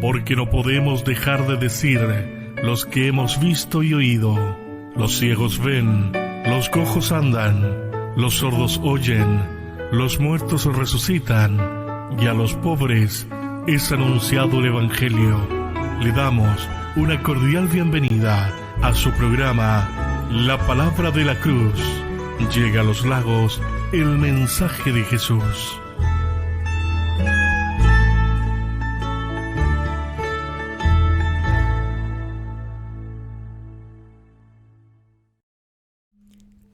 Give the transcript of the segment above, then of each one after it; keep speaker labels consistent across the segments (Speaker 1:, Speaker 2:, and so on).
Speaker 1: porque no podemos dejar de decir los que hemos visto y oído. Los ciegos ven, los cojos andan, los sordos oyen, los muertos resucitan, y a los pobres es anunciado el Evangelio. Le damos una cordial bienvenida a su programa La Palabra de la Cruz. Llega a los lagos el mensaje de Jesús.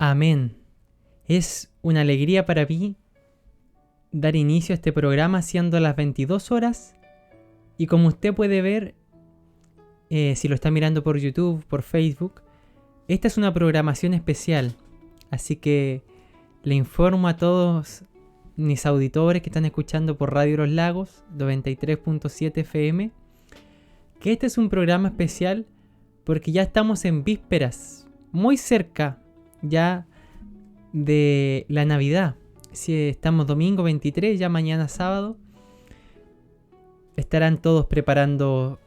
Speaker 2: Amén. Es una alegría para mí dar inicio a este programa siendo las 22 horas y como usted puede ver, si lo está mirando por YouTube, por Facebook, esta es una programación especial, así que le informo a todos mis auditores que están escuchando por Radio Los Lagos 93.7 FM que este es un programa especial porque ya estamos en vísperas, muy cerca ya de la Navidad. Si estamos domingo 23, ya mañana sábado estarán todos preparando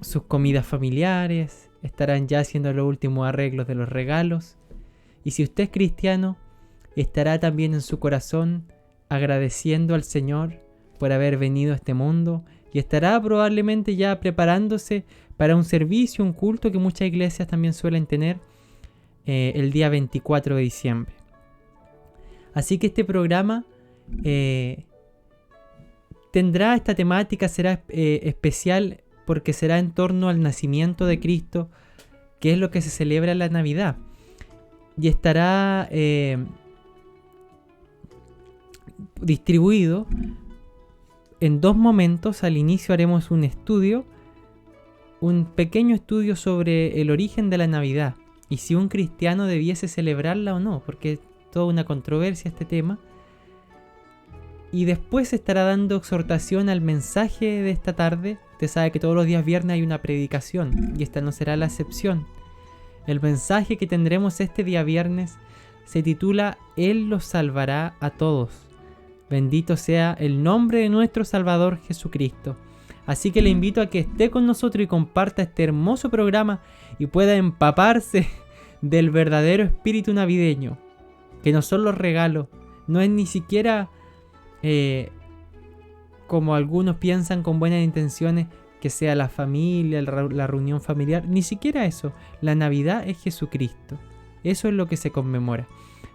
Speaker 2: sus comidas familiares, estarán ya haciendo los últimos arreglos de los regalos, y si usted es cristiano estará también en su corazón agradeciendo al Señor por haber venido a este mundo, y estará probablemente ya preparándose para un servicio, un culto que muchas iglesias también suelen tener el día 24 de diciembre. Así que este programa tendrá esta temática, será especial porque será en torno al nacimiento de Cristo, que es lo que se celebra en la Navidad. Y estará distribuido en dos momentos. Al inicio haremos un pequeño estudio sobre el origen de la Navidad y si un cristiano debiese celebrarla o no, porque es toda una controversia este tema. Y después se estará dando exhortación al mensaje de esta tarde. Usted sabe que todos los días viernes hay una predicación y esta no será la excepción. El mensaje que tendremos este día viernes se titula Él los salvará a todos. Bendito sea el nombre de nuestro Salvador Jesucristo. Así que le invito a que esté con nosotros y comparta este hermoso programa y pueda empaparse del verdadero espíritu navideño, que no son los regalos, no es ni siquiera como algunos piensan con buenas intenciones, que sea la familia, la reunión familiar, ni siquiera eso. La Navidad es Jesucristo, eso es lo que se conmemora.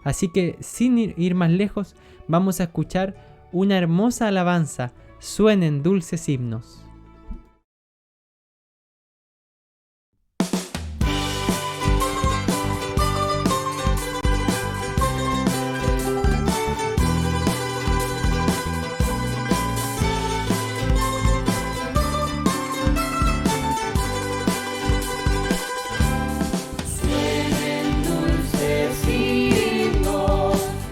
Speaker 2: Así que sin ir más lejos, vamos a escuchar una hermosa alabanza. Suenen dulces himnos.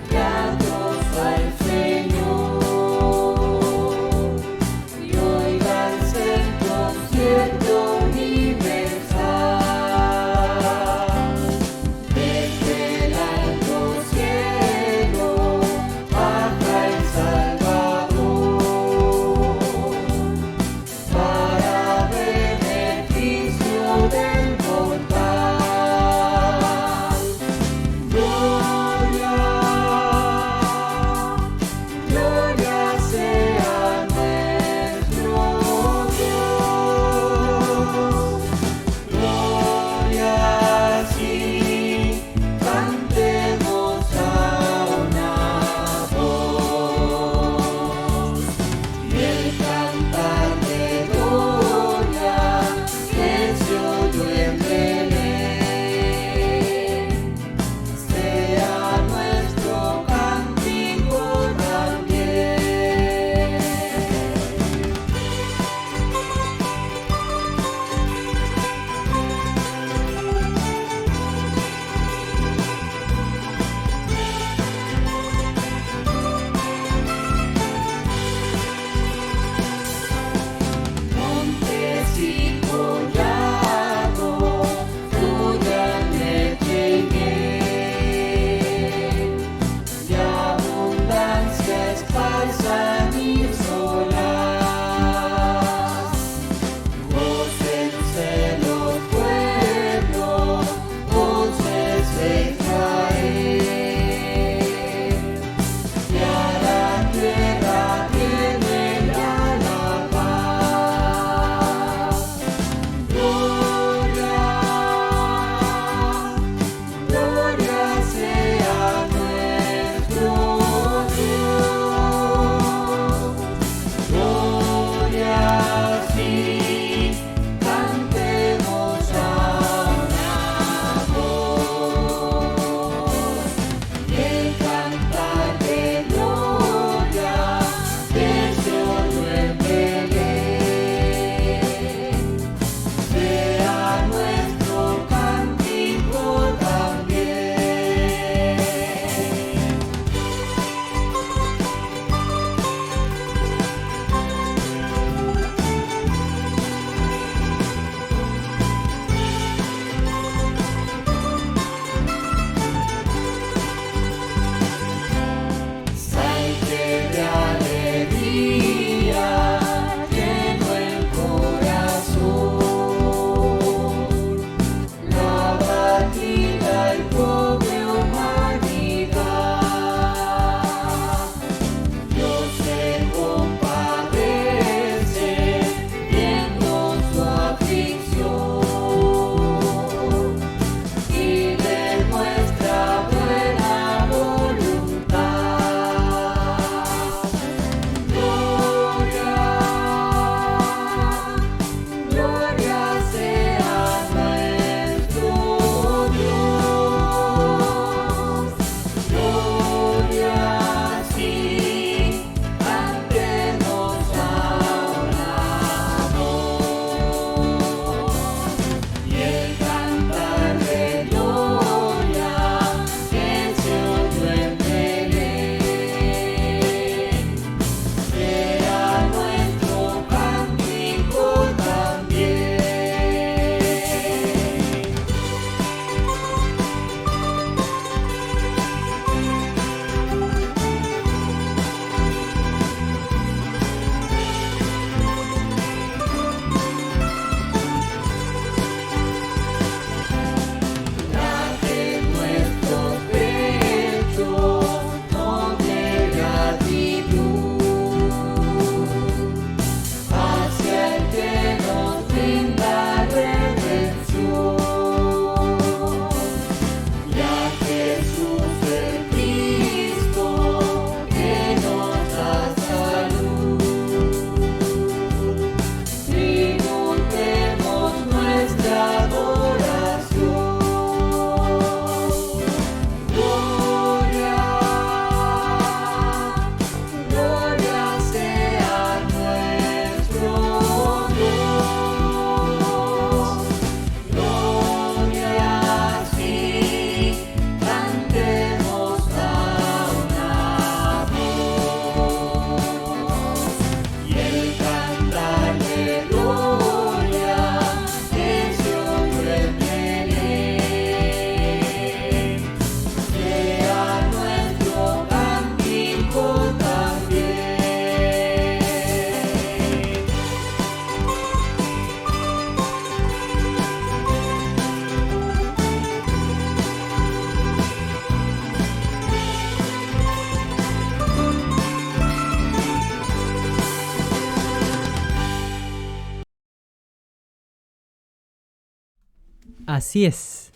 Speaker 3: Gratos al Señor, y oigan
Speaker 2: Así es.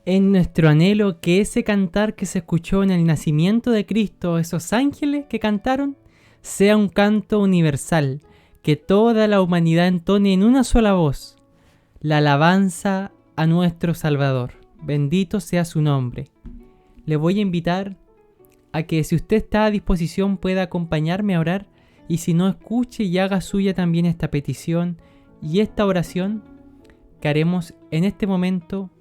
Speaker 2: Es nuestro anhelo que ese cantar que se escuchó en el nacimiento de Cristo, esos ángeles que cantaron, sea un canto universal, que toda la humanidad entone en una sola voz la alabanza a nuestro Salvador. Bendito sea su nombre. Le voy a invitar a que, si usted está a disposición, pueda acompañarme a orar, y si no, escuche y haga suya también esta petición y esta oración que haremos en este momento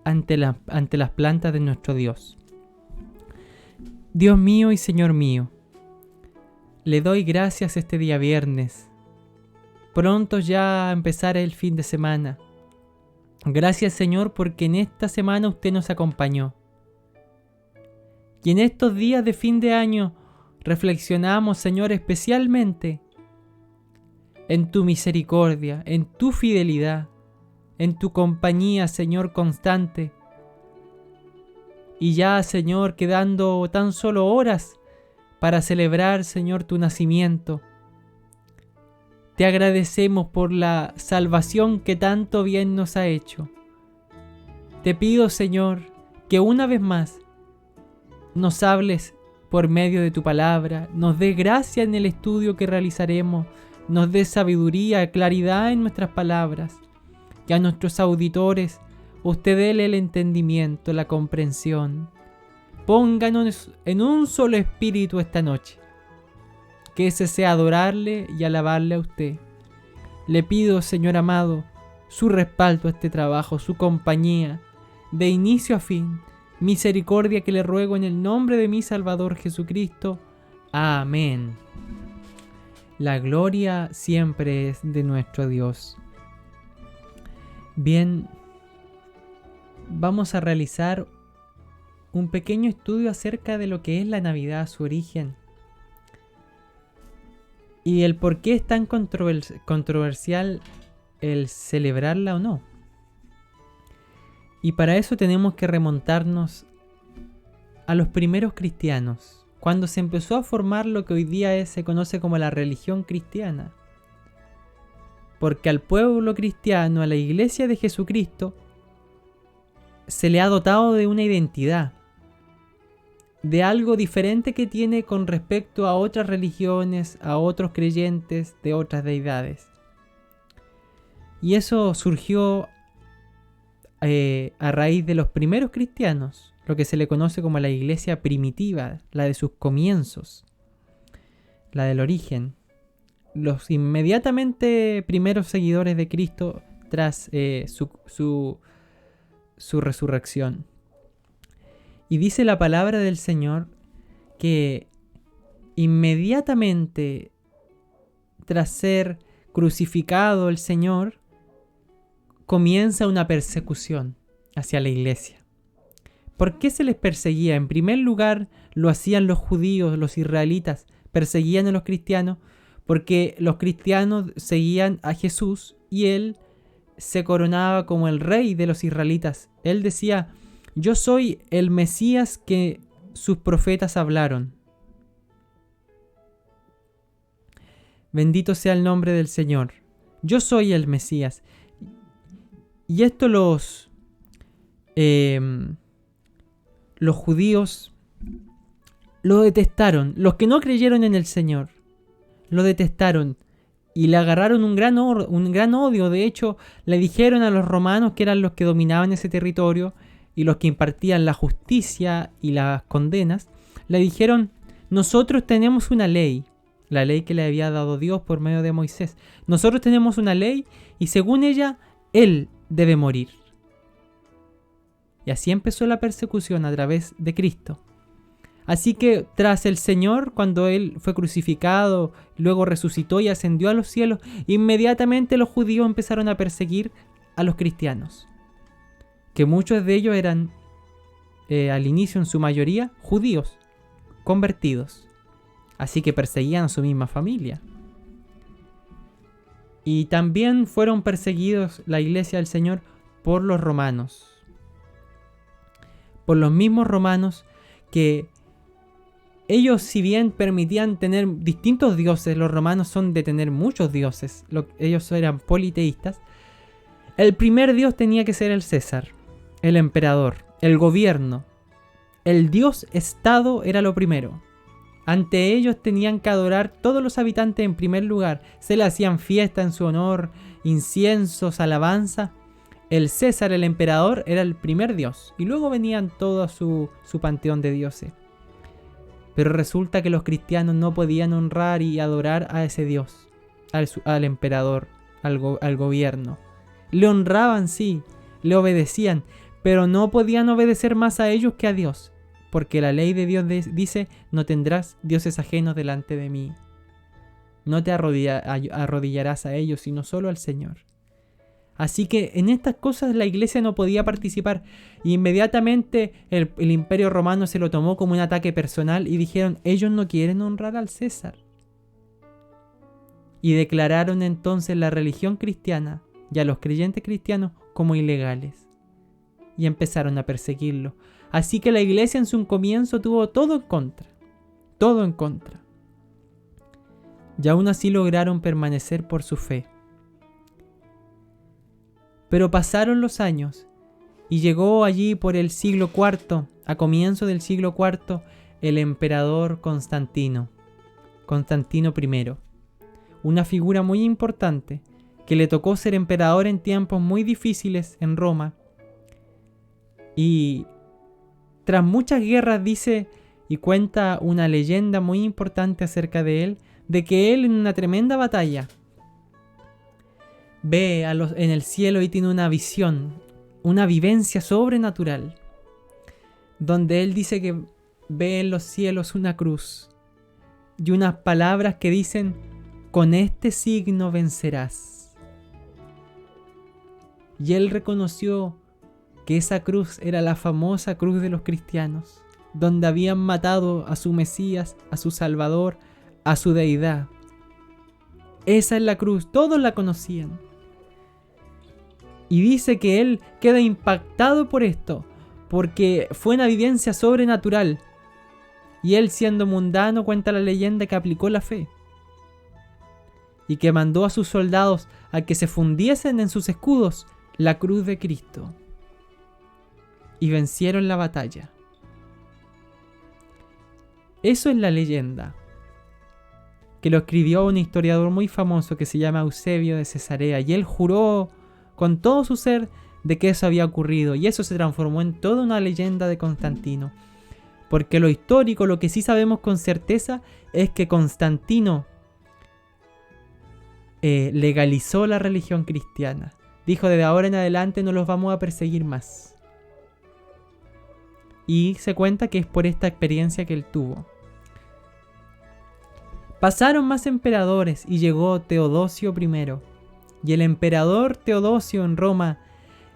Speaker 2: ante las plantas de nuestro Dios. Dios mío y Señor mío, le doy gracias este día viernes, pronto ya a empezar el fin de semana. Gracias, Señor, porque en esta semana usted nos acompañó. Y en estos días de fin de año reflexionamos, Señor, especialmente en tu misericordia, en tu fidelidad, en tu compañía, Señor, constante. Y ya, Señor, quedando tan solo horas para celebrar, Señor, tu nacimiento. Te agradecemos por la salvación que tanto bien nos ha hecho. Te pido, Señor, que una vez más nos hables por medio de tu palabra, nos dé gracia en el estudio que realizaremos, nos dé sabiduría, claridad en nuestras palabras. Que a nuestros auditores usted déle el entendimiento, la comprensión. Pónganos en un solo espíritu esta noche. Que ese sea adorarle y alabarle a usted. Le pido, Señor amado, su respaldo a este trabajo, su compañía, de inicio a fin. Misericordia que le ruego en el nombre de mi Salvador Jesucristo. Amén. La gloria siempre es de nuestro Dios. Bien, vamos a realizar un pequeño estudio acerca de lo que es la Navidad, su origen, y el por qué es tan controversial el celebrarla o no. Y para eso tenemos que remontarnos a los primeros cristianos, cuando se empezó a formar lo que hoy día se conoce como la religión cristiana. Porque al pueblo cristiano, a la iglesia de Jesucristo, se le ha dotado de una identidad, de algo diferente que tiene con respecto a otras religiones, a otros creyentes de otras deidades. Y eso surgió a raíz de los primeros cristianos, lo que se le conoce como la iglesia primitiva, la de sus comienzos, la del origen. Los inmediatamente primeros seguidores de Cristo tras su resurrección. Y dice la palabra del Señor que inmediatamente tras ser crucificado el Señor, comienza una persecución hacia la iglesia. ¿Por qué se les perseguía? En primer lugar, lo hacían los judíos, los israelitas, perseguían a los cristianos, porque los cristianos seguían a Jesús y él se coronaba como el rey de los israelitas. Él decía: yo soy el Mesías que sus profetas hablaron. Bendito sea el nombre del Señor. Yo soy el Mesías. Y esto los judíos lo detestaron. Los que no creyeron en el Señor lo detestaron y le agarraron un gran odio. De hecho, le dijeron a los romanos, que eran los que dominaban ese territorio y los que impartían la justicia y las condenas, le dijeron: nosotros tenemos una ley, la ley que le había dado Dios por medio de Moisés. Nosotros tenemos una ley y según ella, él debe morir. Y así empezó la persecución a través de Cristo. Así que tras el Señor, cuando Él fue crucificado, luego resucitó y ascendió a los cielos, inmediatamente los judíos empezaron a perseguir a los cristianos, que muchos de ellos eran, al inicio en su mayoría, judíos convertidos. Así que perseguían a su misma familia. Y también fueron perseguidos la iglesia del Señor por los romanos. Por los mismos romanos, que ellos, si bien permitían tener distintos dioses, los romanos son de tener muchos dioses, ellos eran politeístas, El primer dios tenía que ser el César, el emperador, el gobierno. El dios-estado era lo primero. Ante ellos tenían que adorar todos los habitantes en primer lugar. Se le hacían fiestas en su honor, inciensos, alabanza. El César, el emperador, era el primer dios. Y luego venían todo su panteón de dioses. Pero resulta que los cristianos no podían honrar y adorar a ese dios, al emperador, al gobierno. Le honraban, sí, le obedecían, pero no podían obedecer más a ellos que a Dios. Porque la ley de Dios dice, no tendrás dioses ajenos delante de mí. No te arrodillarás a ellos, sino solo al Señor. Así que en estas cosas la iglesia no podía participar. Y inmediatamente el Imperio Romano se lo tomó como un ataque personal y dijeron, ellos no quieren honrar al César. Y declararon entonces la religión cristiana y a los creyentes cristianos como ilegales. Y empezaron a perseguirlos. Así que la iglesia en su comienzo tuvo todo en contra. Todo en contra. Y aún así lograron permanecer por su fe. Pero pasaron los años y llegó allí por el siglo IV, a comienzo del siglo IV, el emperador Constantino I. Una figura muy importante que le tocó ser emperador en tiempos muy difíciles en Roma. Y tras muchas guerras dice y cuenta una leyenda muy importante acerca de él, de que él en una tremenda batalla ve en el cielo y tiene una visión, una vivencia sobrenatural, donde él dice que ve en los cielos una cruz y unas palabras que dicen, con este signo vencerás. Y él reconoció que esa cruz era la famosa cruz de los cristianos, donde habían matado a su Mesías, a su Salvador, a su deidad. Esa es la cruz, todos la conocían. Y dice que él queda impactado por esto, porque fue una vivencia sobrenatural. Y él, siendo mundano, cuenta la leyenda que aplicó la fe. Y que mandó a sus soldados a que se fundiesen en sus escudos la cruz de Cristo. Y vencieron la batalla. Eso es la leyenda, que lo escribió un historiador muy famoso que se llama Eusebio de Cesarea. Y él juró con todo su ser de que eso había ocurrido. Y eso se transformó en toda una leyenda de Constantino. Porque lo histórico, lo que sí sabemos con certeza, es que Constantino legalizó la religión cristiana. Dijo, desde ahora en adelante no los vamos a perseguir más. Y se cuenta que es por esta experiencia que él tuvo. Pasaron más emperadores y llegó Teodosio I. Y el emperador Teodosio en Roma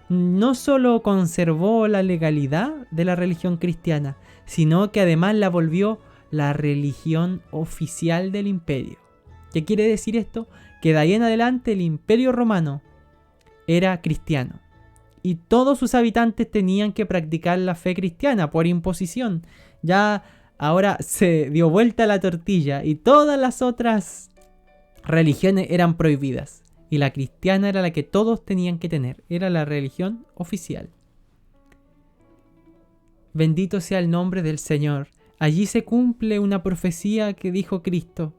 Speaker 2: no solo conservó la legalidad de la religión cristiana, sino que además la volvió la religión oficial del imperio. ¿Qué quiere decir esto? Que de ahí en adelante el imperio romano era cristiano. Y todos sus habitantes tenían que practicar la fe cristiana por imposición. Ya ahora se dio vuelta la tortilla y todas las otras religiones eran prohibidas. Y la cristiana era la que todos tenían que tener. Era la religión oficial. Bendito sea el nombre del Señor. Allí se cumple una profecía que dijo Cristo.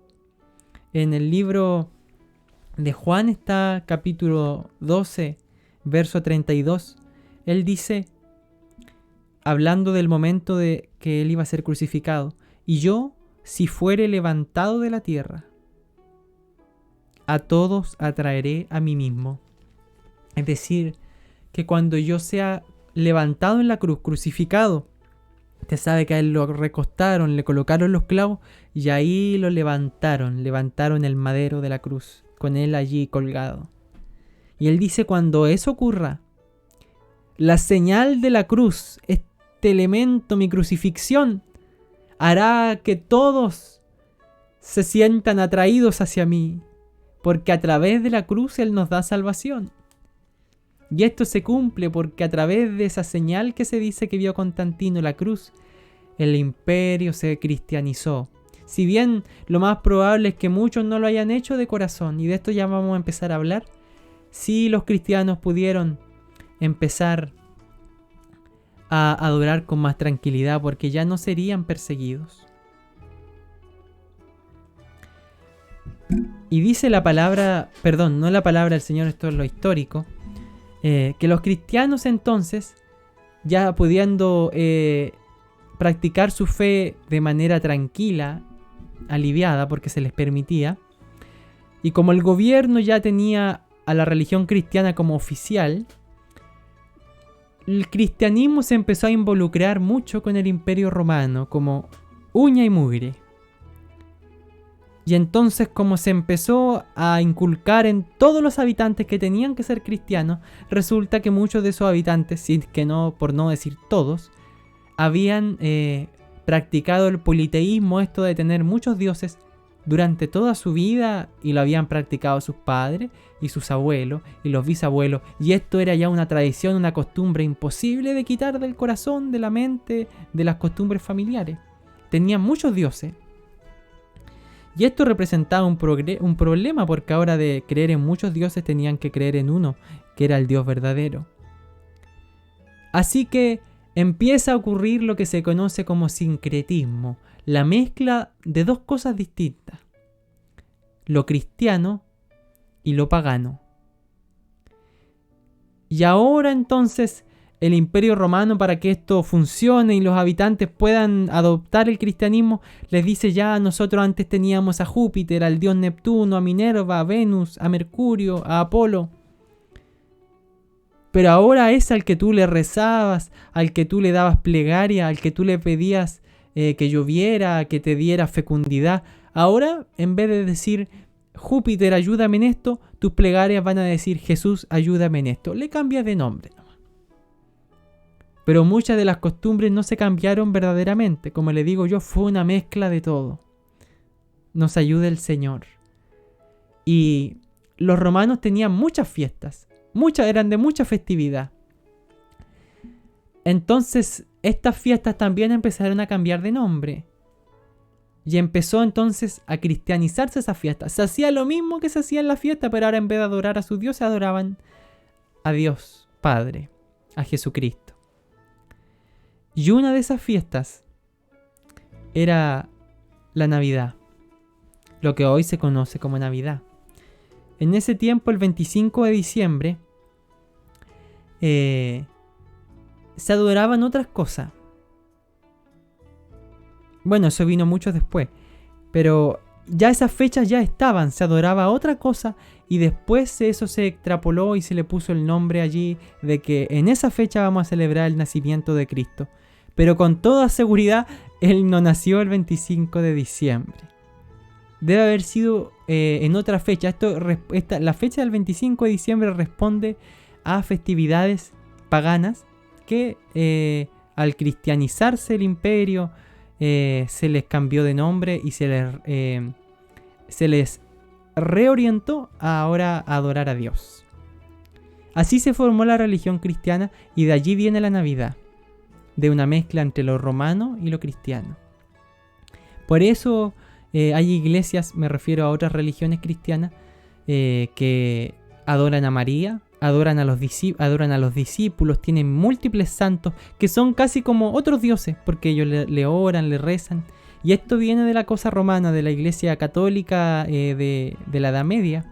Speaker 2: En el libro de Juan está capítulo 12, verso 32. Él dice, hablando del momento de que él iba a ser crucificado, y yo, si fuere levantado de la tierra, a todos atraeré a mí mismo. Es decir, que cuando yo sea levantado en la cruz, crucificado, usted sabe que a él lo recostaron, le colocaron los clavos y ahí lo levantaron el madero de la cruz, con él allí colgado. Y él dice, cuando eso ocurra, la señal de la cruz, este elemento, mi crucifixión, hará que todos se sientan atraídos hacia mí, porque a través de la cruz Él nos da salvación. Y esto se cumple porque a través de esa señal que se dice que vio Constantino, la cruz, el imperio se cristianizó. Si bien lo más probable es que muchos no lo hayan hecho de corazón, y de esto ya vamos a empezar a hablar, sí los cristianos pudieron empezar a adorar con más tranquilidad porque ya no serían perseguidos. Y dice la palabra, perdón, no la palabra del Señor, esto es lo histórico, que los cristianos entonces, ya pudiendo practicar su fe de manera tranquila, aliviada, porque se les permitía, y como el gobierno ya tenía a la religión cristiana como oficial, el cristianismo se empezó a involucrar mucho con el Imperio Romano, como uña y mugre. Y entonces, como se empezó a inculcar en todos los habitantes que tenían que ser cristianos, resulta que muchos de esos habitantes, si que no, por no decir todos, habían practicado el politeísmo, esto de tener muchos dioses, durante toda su vida, y lo habían practicado sus padres y sus abuelos y los bisabuelos, y esto era ya una tradición, una costumbre imposible de quitar del corazón, de la mente, de las costumbres familiares. Tenían muchos dioses. Y esto representaba un problema, porque ahora de creer en muchos dioses tenían que creer en uno, que era el Dios verdadero. Así que empieza a ocurrir lo que se conoce como sincretismo, la mezcla de dos cosas distintas, lo cristiano y lo pagano. Y ahora entonces el Imperio Romano, para que esto funcione y los habitantes puedan adoptar el cristianismo, les dice: ya nosotros antes teníamos a Júpiter, al dios Neptuno, a Minerva, a Venus, a Mercurio, a Apolo, pero ahora es al que tú le rezabas, al que tú le dabas plegaria, al que tú le pedías que lloviera, que te diera fecundidad. Ahora, en vez de decir Júpiter, ayúdame en esto, tus plegarias van a decir Jesús, ayúdame en esto. Le cambias de nombre. Pero muchas de las costumbres no se cambiaron verdaderamente. Como le digo yo, fue una mezcla de todo. Nos ayude el Señor. Y los romanos tenían muchas fiestas. Eran de mucha festividad. Entonces, estas fiestas también empezaron a cambiar de nombre. Y empezó entonces a cristianizarse esas fiestas. Se hacía lo mismo que se hacía en la fiesta, pero ahora en vez de adorar a sus dioses, adoraban a Dios Padre, a Jesucristo. Y una de esas fiestas era la Navidad, lo que hoy se conoce como Navidad. En ese tiempo, el 25 de diciembre, se adoraban otras cosas. Bueno, eso vino mucho después, pero ya esas fechas ya estaban, se adoraba otra cosa, y después eso se extrapoló y se le puso el nombre allí de que en esa fecha vamos a celebrar el nacimiento de Cristo. Pero con toda seguridad, Él no nació el 25 de diciembre. Debe haber sido en otra fecha. La fecha del 25 de diciembre responde a festividades paganas que al cristianizarse el imperio se les cambió de nombre y se les reorientó ahora a adorar a Dios. Así se formó la religión cristiana, y de allí viene la Navidad, de una mezcla entre lo romano y lo cristiano. Por eso hay iglesias, me refiero a otras religiones cristianas, que adoran a María, adoran a los discípulos, tienen múltiples santos que son casi como otros dioses, porque ellos le oran, le rezan. Y esto viene de la cosa romana, de la iglesia católica de la Edad Media,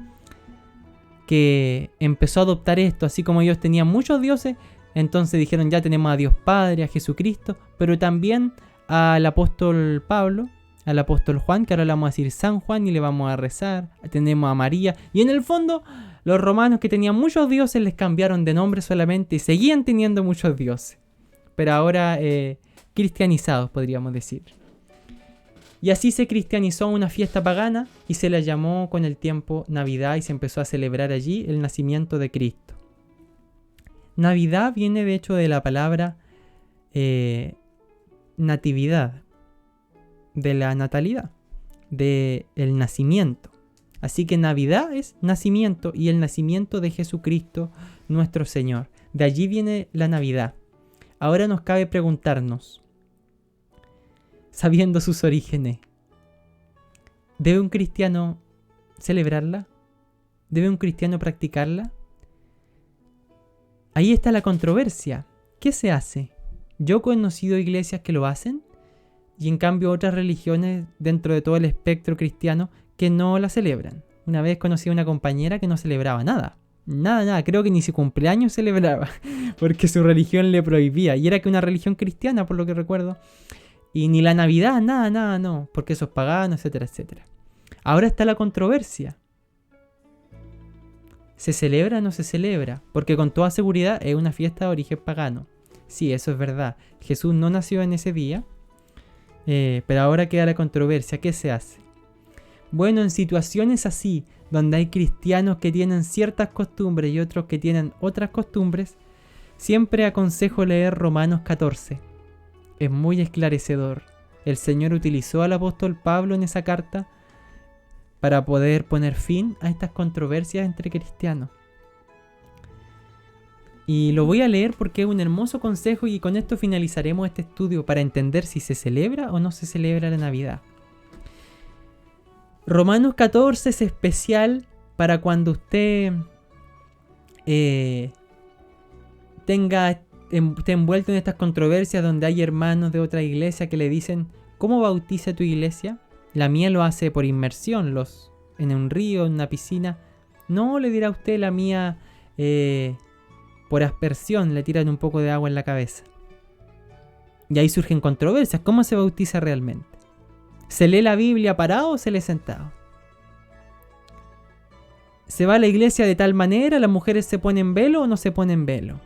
Speaker 2: que empezó a adoptar esto. Así como ellos tenían muchos dioses, entonces dijeron: ya tenemos a Dios Padre, a Jesucristo, pero también al apóstol Pablo, al apóstol Juan, que ahora le vamos a decir San Juan y le vamos a rezar. Tenemos a María. Y en el fondo, los romanos, que tenían muchos dioses, les cambiaron de nombre solamente y seguían teniendo muchos dioses, pero ahora cristianizados, podríamos decir. Y así se cristianizó una fiesta pagana y se la llamó con el tiempo Navidad, y se empezó a celebrar allí el nacimiento de Cristo. Navidad viene de hecho de la palabra natividad, de la natalidad, del nacimiento. Así que Navidad es nacimiento, y el nacimiento de Jesucristo nuestro Señor. De allí viene la Navidad. Ahora nos cabe preguntarnos, sabiendo sus orígenes, ¿debe un cristiano celebrarla? ¿Debe un cristiano practicarla? ahí está la controversia. ¿Qué se hace? Yo he conocido iglesias que lo hacen y en cambio otras religiones dentro de todo el espectro cristiano que no la celebran. Una vez conocí a una compañera que no celebraba nada. Nada, creo que ni su cumpleaños celebraba, porque su religión le prohibía. Y era que una religión cristiana, por lo que recuerdo. Y ni la Navidad, nada, no, porque eso es pagano, etcétera, etcétera. Ahora está la controversia. ¿Se celebra o no se celebra? Porque con toda seguridad es una fiesta de origen pagano. Sí, eso es verdad. Jesús no nació en ese día, pero ahora queda la controversia. ¿Qué se hace? Bueno, en situaciones así, donde hay cristianos que tienen ciertas costumbres y otros que tienen otras costumbres, siempre aconsejo leer Romanos 14. Es muy esclarecedor. El Señor utilizó al apóstol Pablo en esa carta para poder poner fin a estas controversias entre cristianos. Y lo voy a leer porque es un hermoso consejo y con esto finalizaremos este estudio para entender si se celebra o no se celebra la Navidad. Romanos 14 es especial para cuando usted esté envuelto en estas controversias donde hay hermanos de otra iglesia que le dicen ¿cómo bautiza tu iglesia? La mía lo hace por inmersión, en un río, en una piscina. No, le dirá usted, la mía por aspersión, le tiran un poco de agua en la cabeza. Y ahí surgen controversias. ¿Cómo se bautiza realmente? ¿Se lee la Biblia parado o se lee sentado? ¿Se va a la iglesia de tal manera? ¿Las mujeres se ponen velo o no se ponen velo?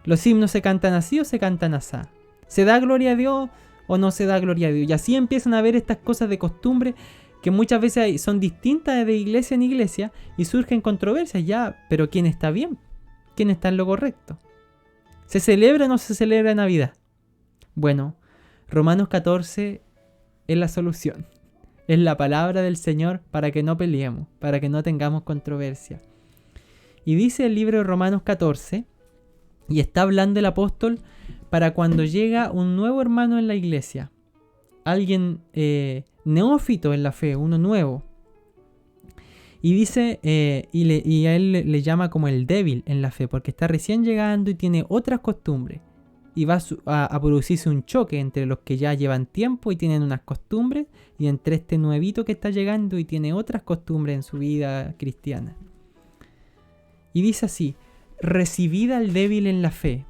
Speaker 2: ¿Los himnos se cantan así o se cantan asá? ¿Se da gloria a Dios o no se da gloria a Dios? Y así empiezan a ver estas cosas de costumbre que muchas veces son distintas de iglesia en iglesia y surgen controversias. Ya, pero ¿quién está bien? ¿Quién está en lo correcto? ¿Se celebra o no se celebra Navidad? Bueno, Romanos 14 es la solución. Es la palabra del Señor para que no peleemos, para que no tengamos controversia. Y dice el libro de Romanos 14, y está hablando el apóstol para cuando llega un nuevo hermano en la iglesia, alguien neófito en la fe, uno nuevo. Y dice, y a él le llama como el débil en la fe, porque está recién llegando y tiene otras costumbres. Y va a producirse un choque entre los que ya llevan tiempo y tienen unas costumbres, y entre este nuevito que está llegando y tiene otras costumbres en su vida cristiana. Y dice así: recibid al débil en la fe,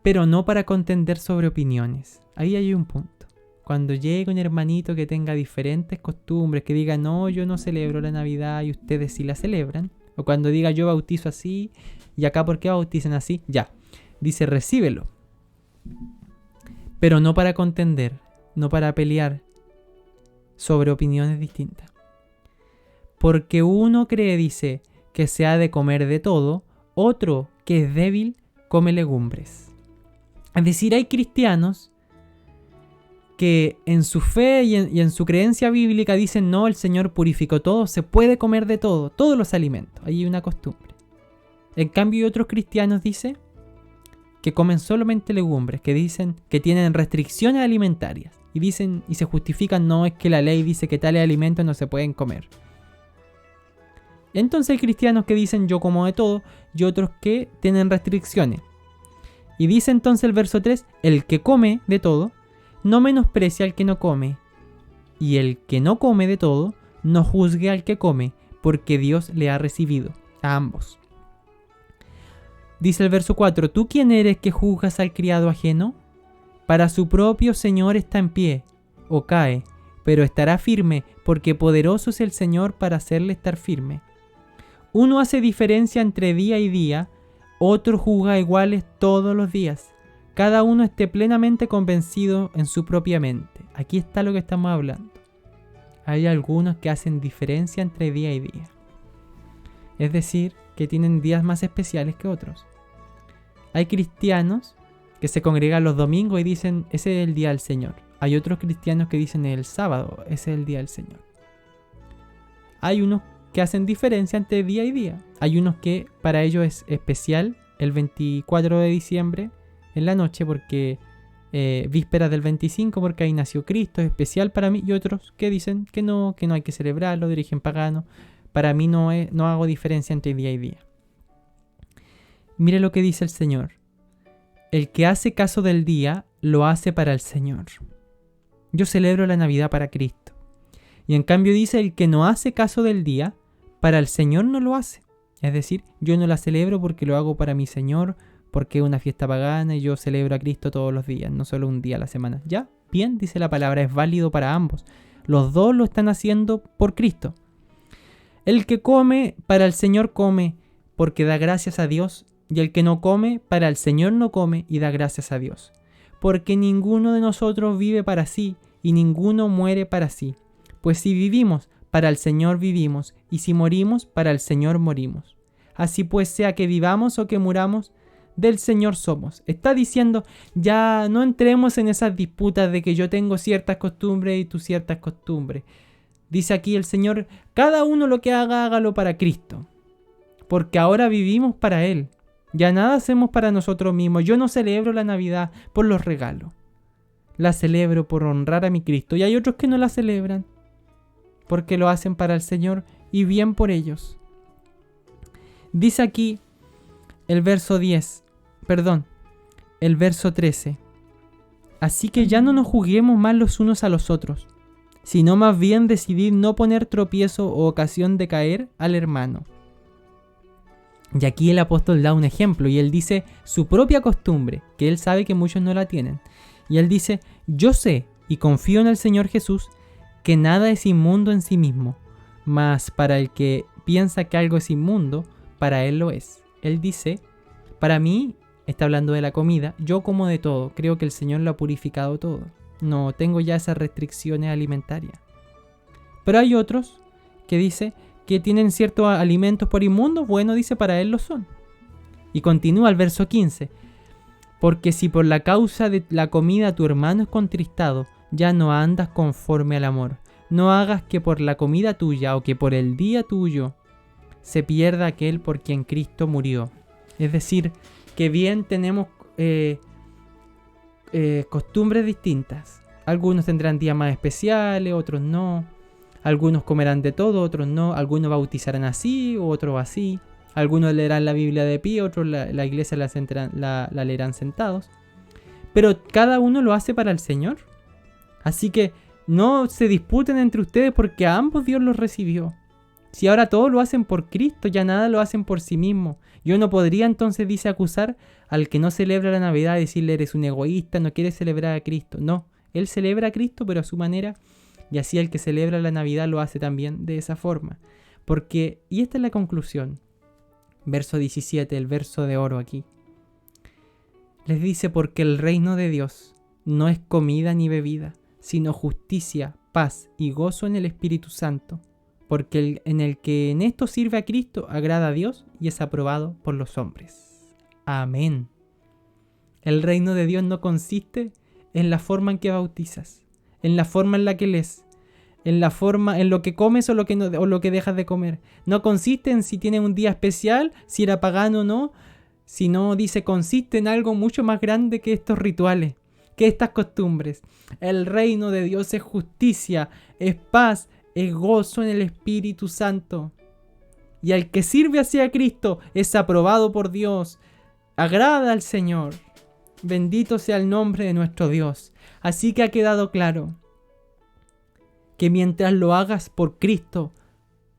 Speaker 2: pero no para contender sobre opiniones. Ahí hay un punto. Cuando llegue un hermanito que tenga diferentes costumbres, que diga, no, yo no celebro la Navidad y ustedes sí la celebran, o cuando diga, yo bautizo así, y acá, ¿por qué bautizan así? Ya. Dice, recíbelo. Pero no para contender, no para pelear sobre opiniones distintas. Porque uno cree, dice, que se ha de comer de todo, otro, que es débil, come legumbres. Es decir, hay cristianos que en su fe y en su creencia bíblica dicen, no, el Señor purificó todo, se puede comer de todo, todos los alimentos. Hay una costumbre. En cambio, otros cristianos dicen que comen solamente legumbres, que dicen que tienen restricciones alimentarias. Y dicen y se justifican, no, es que la ley dice que tales alimentos no se pueden comer. Entonces hay cristianos que dicen yo como de todo y otros que tienen restricciones. Y dice entonces el verso 3, el que come de todo no menosprecia al que no come, y el que no come de todo no juzgue al que come, porque Dios le ha recibido a ambos. Dice el verso 4, ¿tú quién eres que juzgas al criado ajeno? Para su propio Señor está en pie, o cae, pero estará firme, porque poderoso es el Señor para hacerle estar firme. Uno hace diferencia entre día y día, otro juzga iguales todos los días. Cada uno esté plenamente convencido en su propia mente. Aquí está lo que estamos hablando. Hay algunos que hacen diferencia entre día y día. Es decir, que tienen días más especiales que otros. Hay cristianos que se congregan los domingos y dicen, ese es el día del Señor. Hay otros cristianos que dicen el sábado, ese es el día del Señor. Hay unos que hacen diferencia entre día y día. Hay unos que para ellos es especial el 24 de diciembre en la noche porque víspera del 25 porque ahí nació Cristo, es especial para mí. Y otros que dicen que no hay que celebrarlo, de origen pagano. Para mí no hago diferencia entre día y día. Mire lo que dice el Señor. El que hace caso del día, lo hace para el Señor. Yo celebro la Navidad para Cristo. Y en cambio dice, el que no hace caso del día, para el Señor no lo hace. Es decir, yo no la celebro porque lo hago para mi Señor, porque es una fiesta pagana y yo celebro a Cristo todos los días, no solo un día a la semana. Ya, bien, dice la palabra, es válido para ambos. Los dos lo están haciendo por Cristo. El que come, para el Señor come, porque da gracias a Dios. Y el que no come, para el Señor no come y da gracias a Dios. Porque ninguno de nosotros vive para sí, y ninguno muere para sí. Pues si vivimos, para el Señor vivimos, y si morimos, para el Señor morimos. Así pues, sea que vivamos o que muramos, del Señor somos. Está diciendo, ya no entremos en esas disputas de que yo tengo ciertas costumbres y tú ciertas costumbres. Dice aquí el Señor, cada uno lo que haga, hágalo para Cristo. Porque ahora vivimos para Él. Ya nada hacemos para nosotros mismos. Yo no celebro la Navidad por los regalos. La celebro por honrar a mi Cristo. Y hay otros que no la celebran porque lo hacen para el Señor y bien por ellos. Dice aquí el verso 13. Así que ya no nos juzguemos más los unos a los otros, sino más bien decidid no poner tropiezo o ocasión de caer al hermano. Y aquí el apóstol da un ejemplo y él dice su propia costumbre, que él sabe que muchos no la tienen. Y él dice, yo sé y confío en el Señor Jesús que nada es inmundo en sí mismo, mas para el que piensa que algo es inmundo, para él lo es. Él dice, para mí, está hablando de la comida, yo como de todo, creo que el Señor lo ha purificado todo. No tengo ya esas restricciones alimentarias. Pero hay otros que dice que tienen ciertos alimentos por inmundos, bueno, dice, para él lo son. Y continúa el verso 15. Porque si por la causa de la comida tu hermano es contristado, ya no andas conforme al amor. No hagas que por la comida tuya o que por el día tuyo se pierda aquel por quien Cristo murió. Es decir, que bien tenemos costumbres distintas. Algunos tendrán días más especiales, otros no. Algunos comerán de todo, otros no. Algunos bautizarán así, otros así. Algunos leerán la Biblia de pie, otros la iglesia la leerán sentados. Pero cada uno lo hace para el Señor. Así que no se disputen entre ustedes porque a ambos Dios los recibió. Si ahora todos lo hacen por Cristo, ya nada lo hacen por sí mismo. Yo no podría entonces, dice, acusar al que no celebra la Navidad y decirle eres un egoísta, no quieres celebrar a Cristo. No, él celebra a Cristo pero a su manera. Y así el que celebra la Navidad lo hace también de esa forma. Porque, y esta es la conclusión, verso 17, el verso de oro aquí. Les dice, porque el reino de Dios no es comida ni bebida, sino justicia, paz y gozo en el Espíritu Santo. Porque en el que en esto sirve a Cristo agrada a Dios y es aprobado por los hombres. Amén. El reino de Dios no consiste en la forma en que bautizas, en la forma en la que lees, en lo que comes o lo que dejas de comer. No consiste en si tienes un día especial, si era pagano o no, sino dice consiste en algo mucho más grande que estos rituales, que estas costumbres. El reino de Dios es justicia, es paz, es gozo en el Espíritu Santo. Y al que sirve hacia Cristo es aprobado por Dios, agrada al Señor. Bendito sea el nombre de nuestro Dios. Así que ha quedado claro que mientras lo hagas por Cristo,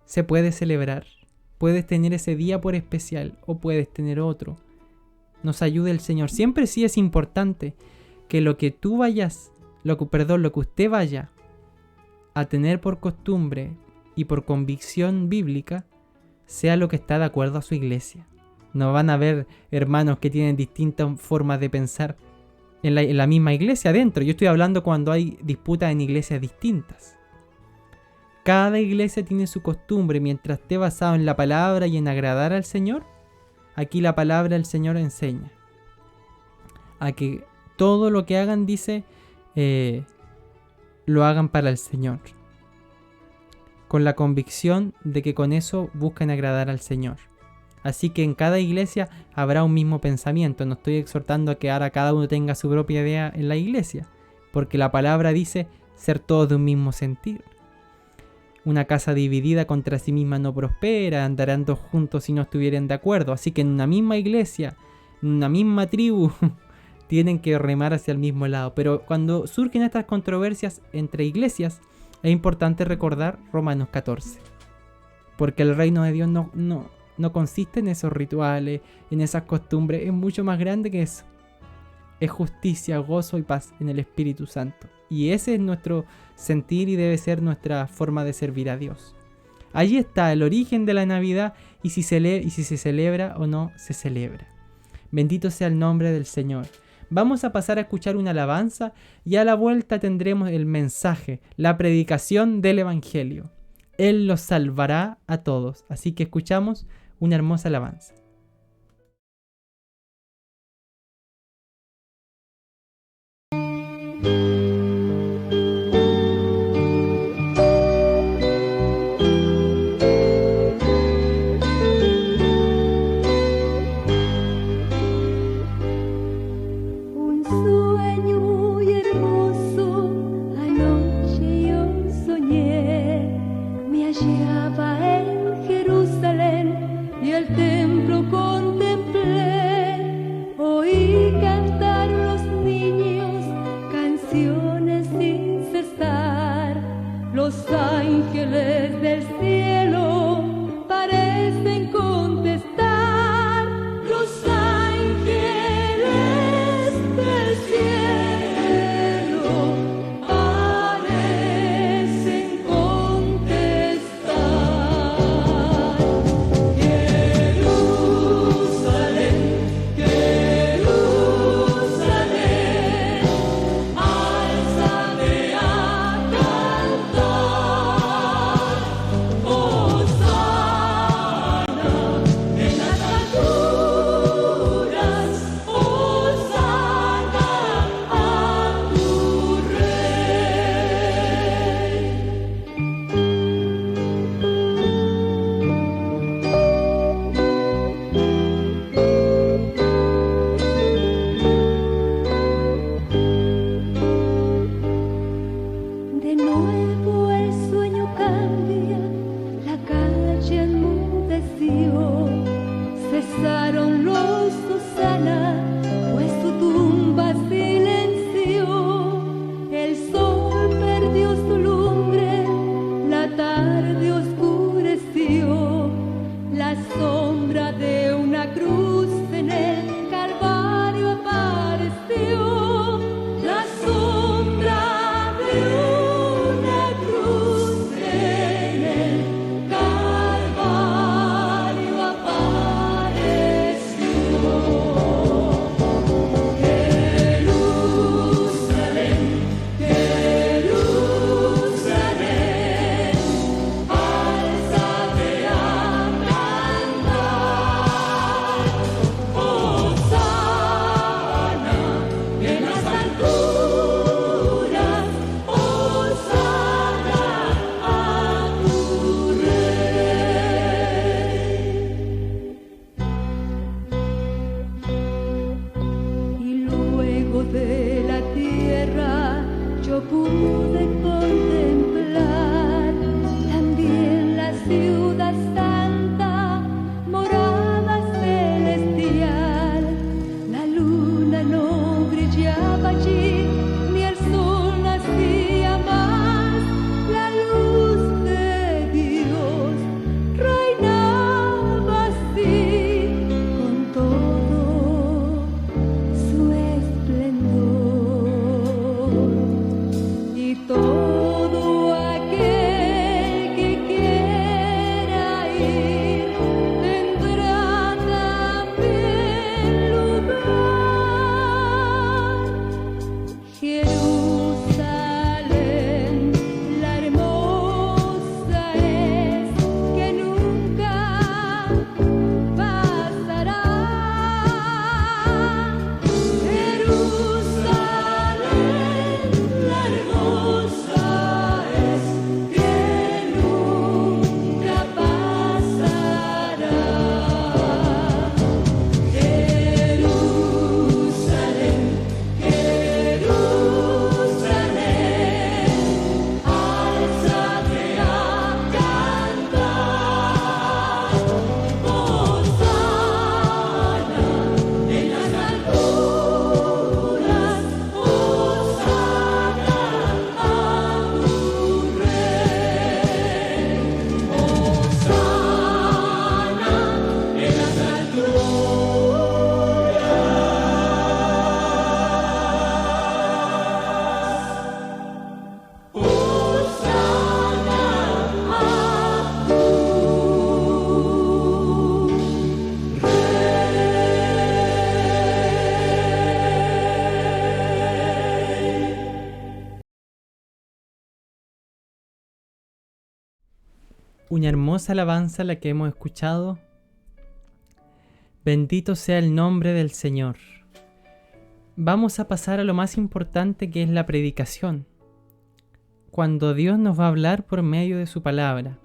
Speaker 2: se puede celebrar. Puedes tener ese día por especial o puedes tener otro. Nos ayude el Señor. Siempre sí es importante que lo que usted vaya a tener por costumbre y por convicción bíblica, sea lo que está de acuerdo a su iglesia. No van a haber hermanos que tienen distintas formas de pensar en la misma iglesia adentro. Yo estoy hablando cuando hay disputas en iglesias distintas. Cada iglesia tiene su costumbre mientras esté basado en la palabra y en agradar al Señor. Aquí la palabra del Señor enseña a que todo lo que hagan, dice, lo hagan para el Señor, con la convicción de que con eso buscan agradar al Señor. Así que en cada iglesia habrá un mismo pensamiento. No estoy exhortando a que ahora cada uno tenga su propia idea en la iglesia, porque la palabra dice ser todos de un mismo sentir. Una casa dividida contra sí misma no prospera, andarán dos juntos si no estuvieran de acuerdo. Así que en una misma iglesia, en una misma tribu, tienen que remar hacia el mismo lado. Pero cuando surgen estas controversias entre iglesias, es importante recordar Romanos 14. Porque el reino de Dios no consiste en esos rituales, en esas costumbres, es mucho más grande que eso. Es justicia, gozo y paz en el Espíritu Santo. Y ese es nuestro sentir y debe ser nuestra forma de servir a Dios. Allí está el origen de la Navidad y si se celebra o no se celebra. Bendito sea el nombre del Señor. Vamos a pasar a escuchar una alabanza y a la vuelta tendremos el mensaje, la predicación del Evangelio. Él los salvará a todos. Así que escuchamos una hermosa alabanza.
Speaker 3: Hallaba en Jerusalén y el templo
Speaker 2: Una hermosa alabanza la que hemos escuchado. Bendito sea el nombre del Señor. Vamos a pasar a lo más importante, que es la predicación. Cuando Dios nos va a hablar por medio de su palabra.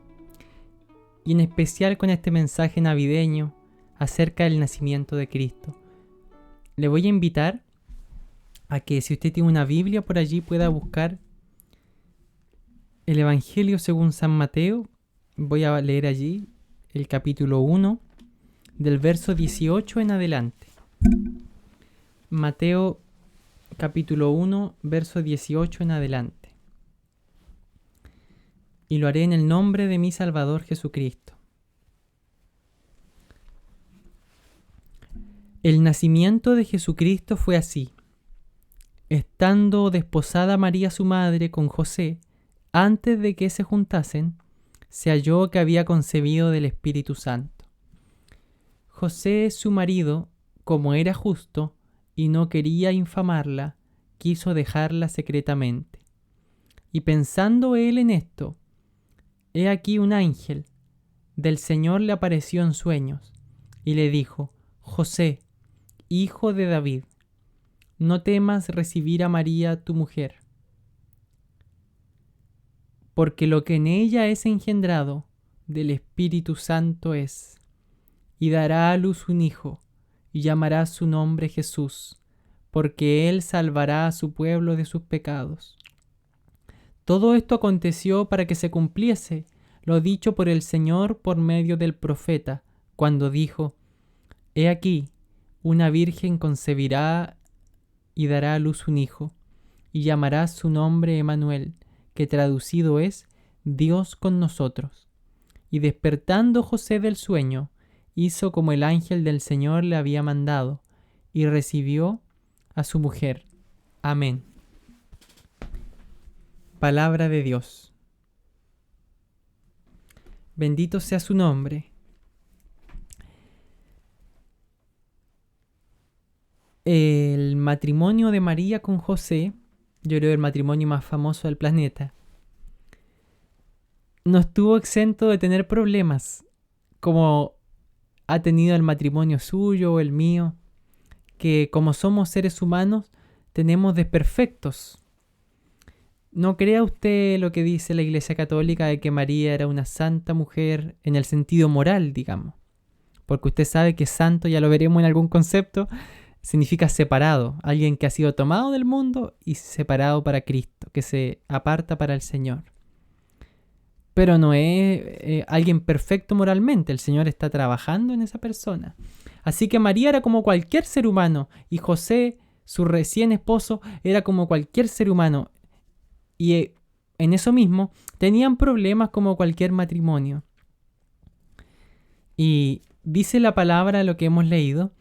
Speaker 2: Y en especial con este mensaje navideño acerca del nacimiento de Cristo. Le voy a invitar a que, si usted tiene una Biblia por allí, pueda buscar el Evangelio según San Mateo. Voy a leer allí el capítulo 1, del verso 18 en adelante. Mateo capítulo 1, verso 18 en adelante. Y lo haré en el nombre de mi Salvador Jesucristo. El nacimiento de Jesucristo fue así. Estando desposada María su madre con José, antes de que se juntasen, se halló que había concebido del Espíritu Santo. José, su marido, como era justo y no quería infamarla, quiso dejarla secretamente. Y pensando él en esto, he aquí un ángel del Señor le apareció en sueños y le dijo: José, hijo de David, no temas recibir a María tu mujer, porque lo que en ella es engendrado del Espíritu Santo es, y dará a luz un hijo, y llamará su nombre Jesús, porque él salvará a su pueblo de sus pecados. Todo esto aconteció para que se cumpliese lo dicho por el Señor por medio del profeta, cuando dijo: He aquí, una virgen concebirá y dará a luz un hijo, y llamará su nombre Emmanuel, que traducido es Dios con nosotros. Y despertando José del sueño, hizo como el ángel del Señor le había mandado, y recibió a su mujer. Amén. Palabra de Dios. Bendito sea su nombre. El matrimonio de María con José, yo creo el matrimonio más famoso del planeta, no estuvo exento de tener problemas, como ha tenido el matrimonio suyo o el mío, que como somos seres humanos, tenemos desperfectos. No crea usted lo que dice la Iglesia Católica de que María era una santa mujer en el sentido moral, digamos. Porque usted sabe que santo, ya lo veremos en algún concepto, significa separado, alguien que ha sido tomado del mundo y separado para Cristo, que se aparta para el Señor. Pero no es alguien perfecto moralmente, el Señor está trabajando en esa persona. Así que María era como cualquier ser humano y José, su recién esposo, era como cualquier ser humano. Y en eso mismo tenían problemas como cualquier matrimonio. Y dice la palabra, lo que hemos leído,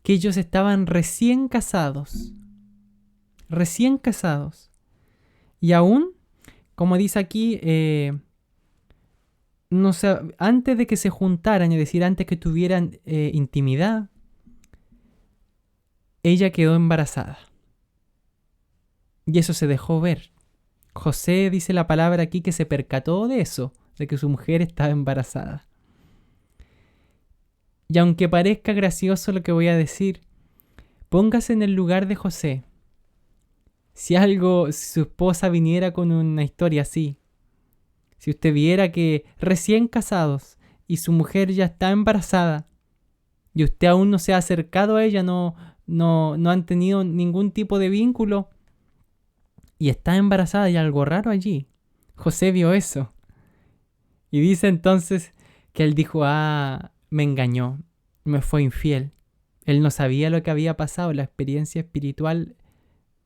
Speaker 2: que ellos estaban recién casados. Recién casados. Y aún, como dice aquí, no sé, antes de que se juntaran, es decir, antes que tuvieran intimidad, ella quedó embarazada. Y eso se dejó ver. José, dice la palabra aquí, que se percató de eso, de que su mujer estaba embarazada. Y aunque parezca gracioso lo que voy a decir, póngase en el lugar de José. Si su esposa viniera con una historia así, si usted viera que recién casados y su mujer ya está embarazada y usted aún no se ha acercado a ella, no han tenido ningún tipo de vínculo y está embarazada, y algo raro allí. José vio eso y dice entonces que él dijo: me engañó, me fue infiel. Él no sabía lo que había pasado, la experiencia espiritual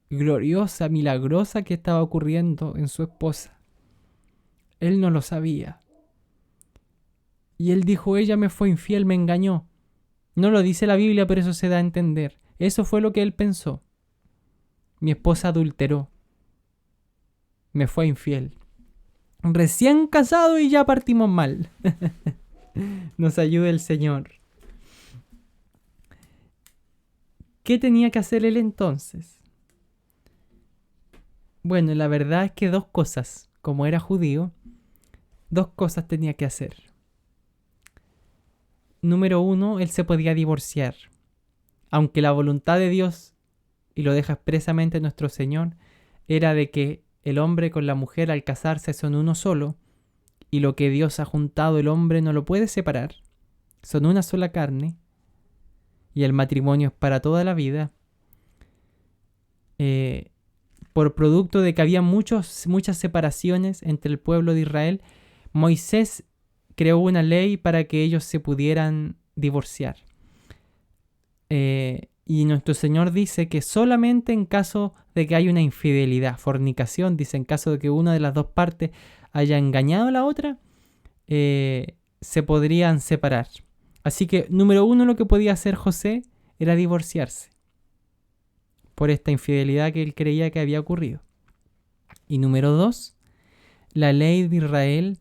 Speaker 2: gloriosa, milagrosa que estaba ocurriendo en su esposa. Él no lo sabía. Y él dijo: ella me fue infiel, me engañó. No lo dice la Biblia, pero eso se da a entender. Eso fue lo que él pensó. Mi esposa adulteró. Me fue infiel. Recién casado y ya partimos mal. Nos ayude el Señor. ¿Qué tenía que hacer él entonces? Bueno, la verdad es que dos cosas. Como era judío, Dos cosas tenía que hacer. Número 1, él se podía divorciar. Aunque la voluntad de Dios, y lo deja expresamente nuestro Señor, era de que el hombre con la mujer al casarse son uno solo, y lo que Dios ha juntado el hombre no lo puede separar. Son una sola carne, y el matrimonio es para toda la vida. Por producto de que había muchas separaciones entre el pueblo de Israel, Moisés creó una ley para que ellos se pudieran divorciar. Y nuestro Señor dice que solamente en caso de que haya una infidelidad, fornicación, dice, en caso de que una de las dos partes haya engañado a la otra, se podrían separar. Así que, número 1, lo que podía hacer José era divorciarse por esta infidelidad que él creía que había ocurrido. Y número 2, la ley de Israel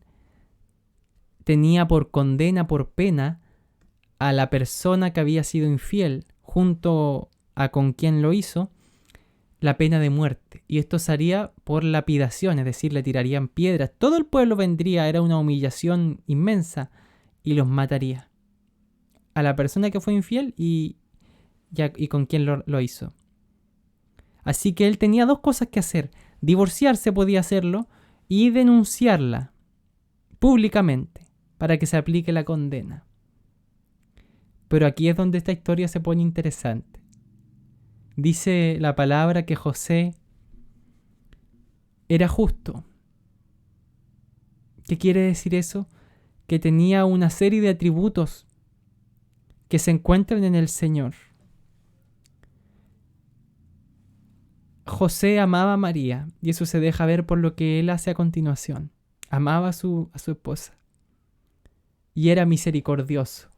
Speaker 2: tenía por condena, por pena, a la persona que había sido infiel, junto a con quien lo hizo, la pena de muerte. Y esto se haría por lapidación, es decir, le tirarían piedras. Todo el pueblo vendría, era una humillación inmensa, y los mataría. A la persona que fue infiel y con quien lo hizo. Así que él tenía dos cosas que hacer. Divorciarse podía hacerlo y denunciarla públicamente para que se aplique la condena. Pero aquí es donde esta historia se pone interesante. Dice la palabra que José era justo. ¿Qué quiere decir eso? Que tenía una serie de atributos que se encuentran en el Señor. José amaba a María, y eso se deja ver por lo que él hace a continuación. Amaba a su esposa. Y era misericordioso.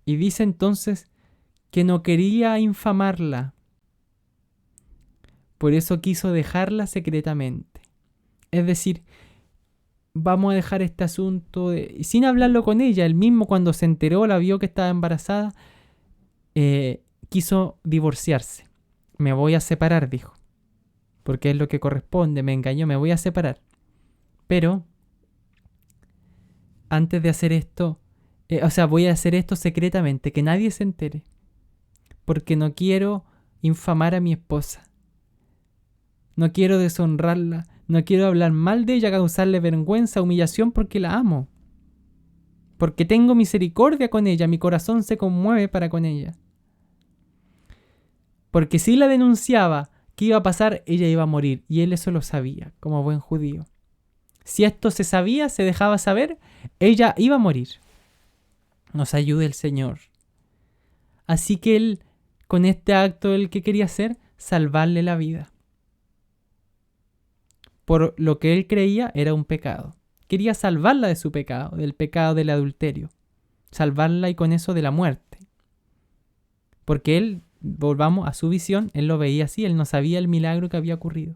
Speaker 2: Y dice entonces que no quería infamarla. Por eso quiso dejarla secretamente. Es decir, vamos a dejar este asunto sin hablarlo con ella. Él mismo, cuando se enteró, la vio que estaba embarazada, quiso divorciarse. Me voy a separar, dijo. Porque es lo que corresponde, me engañó, me voy a separar. Pero, antes de hacer esto, voy a hacer esto secretamente, que nadie se entere. Porque no quiero infamar a mi esposa. No quiero deshonrarla. No quiero hablar mal de ella, causarle vergüenza, humillación, porque la amo. Porque tengo misericordia con ella, mi corazón se conmueve para con ella. Porque si la denunciaba, ¿qué iba a pasar? Ella iba a morir, y él eso lo sabía, como buen judío. Si esto se sabía, se dejaba saber, ella iba a morir. Nos ayude el Señor. Así que él, con este acto, él ¿qué quería hacer? Salvarle la vida. Por lo que él creía era un pecado. Quería salvarla de su pecado, del pecado del adulterio. Salvarla y con eso de la muerte. Porque él, volvamos a su visión, él lo veía así, él no sabía el milagro que había ocurrido.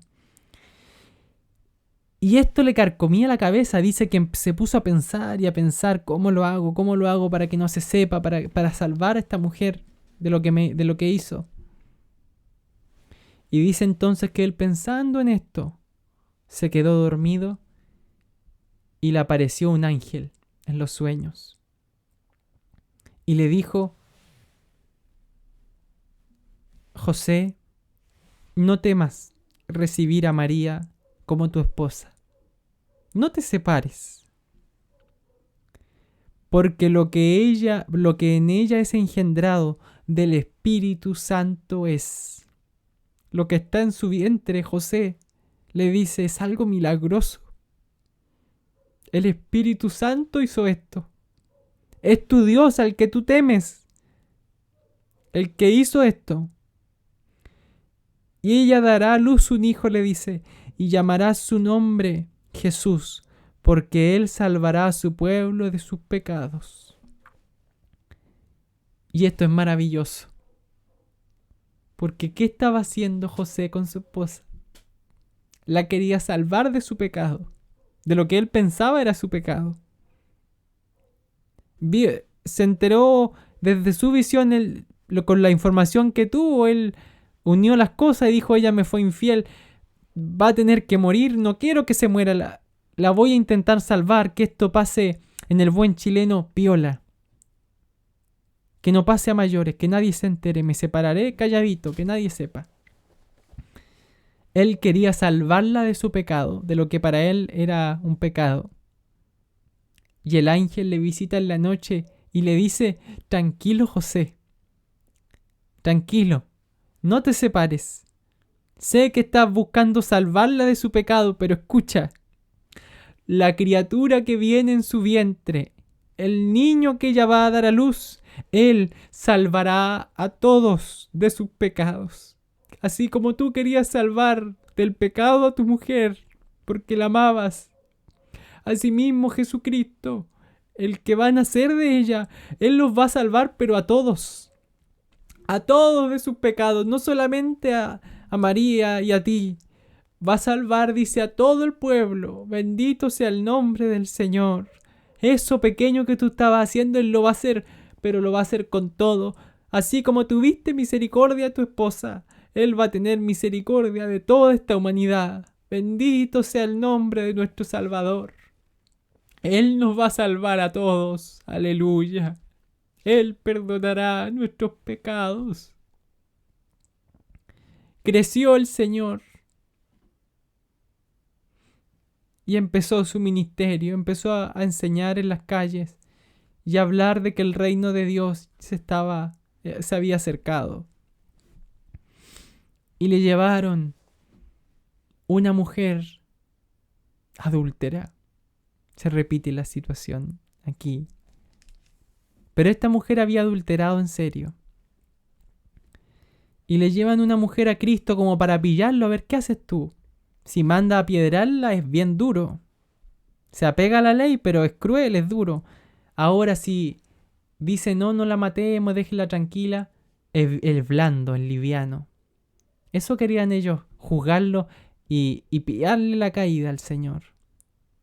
Speaker 2: Y esto le carcomía la cabeza, dice que se puso a pensar y a pensar cómo lo hago para que no se sepa, para salvar a esta mujer de lo que hizo. Y dice entonces que él, pensando en esto, se quedó dormido y le apareció un ángel en los sueños. Y le dijo: José, no temas recibir a María como tu esposa. No te separes. Porque lo que en ella es engendrado del Espíritu Santo es. Lo que está en su vientre, José, le dice, es algo milagroso. El Espíritu Santo hizo esto. Es tu Dios al que tú temes, el que hizo esto. Y ella dará a luz un hijo, le dice, y llamará su nombre Jesús, porque él salvará a su pueblo de sus pecados. Y esto es maravilloso. Porque ¿qué estaba haciendo José con su esposa? La quería salvar de su pecado, de lo que él pensaba era su pecado. Se enteró desde su visión, con la información que tuvo, él unió las cosas y dijo, ella me fue infiel, va a tener que morir, no quiero que se muera la voy a intentar salvar, que esto pase en el buen chileno piola. Que no pase a mayores, que nadie se entere, me separaré calladito, que nadie sepa. Él quería salvarla de su pecado, de lo que para él era un pecado. Y el ángel le visita en la noche y le dice: tranquilo, José, tranquilo, no te separes. Sé que estás buscando salvarla de su pecado, pero escucha, la criatura que viene en su vientre, el niño que ella va a dar a luz, él salvará a todos de sus pecados. Así como tú querías salvar del pecado a tu mujer, porque la amabas. Asimismo Jesucristo, el que va a nacer de ella, Él los va a salvar, pero a todos de sus pecados, no solamente a María y a ti. Va a salvar, dice, a todo el pueblo. Bendito sea el nombre del Señor. Eso pequeño que tú estabas haciendo, Él lo va a hacer, pero lo va a hacer con todo. Así como tuviste misericordia a tu esposa, Él va a tener misericordia de toda esta humanidad. Bendito sea el nombre de nuestro Salvador. Él nos va a salvar a todos. Aleluya. Él perdonará nuestros pecados. Creció el Señor y empezó su ministerio. Empezó a enseñar en las calles y a hablar de que el reino de Dios se había acercado. Y le llevaron una mujer adúltera. Se repite la situación aquí. Pero esta mujer había adulterado en serio. Y le llevan una mujer a Cristo como para pillarlo. A ver, ¿qué haces tú? Si manda a apiedrarla es bien duro. Se apega a la ley, pero es cruel, es duro. Ahora si dice no la matemos, déjela tranquila, es blando, es liviano. Eso querían ellos, juzgarlo y pillarle la caída al Señor.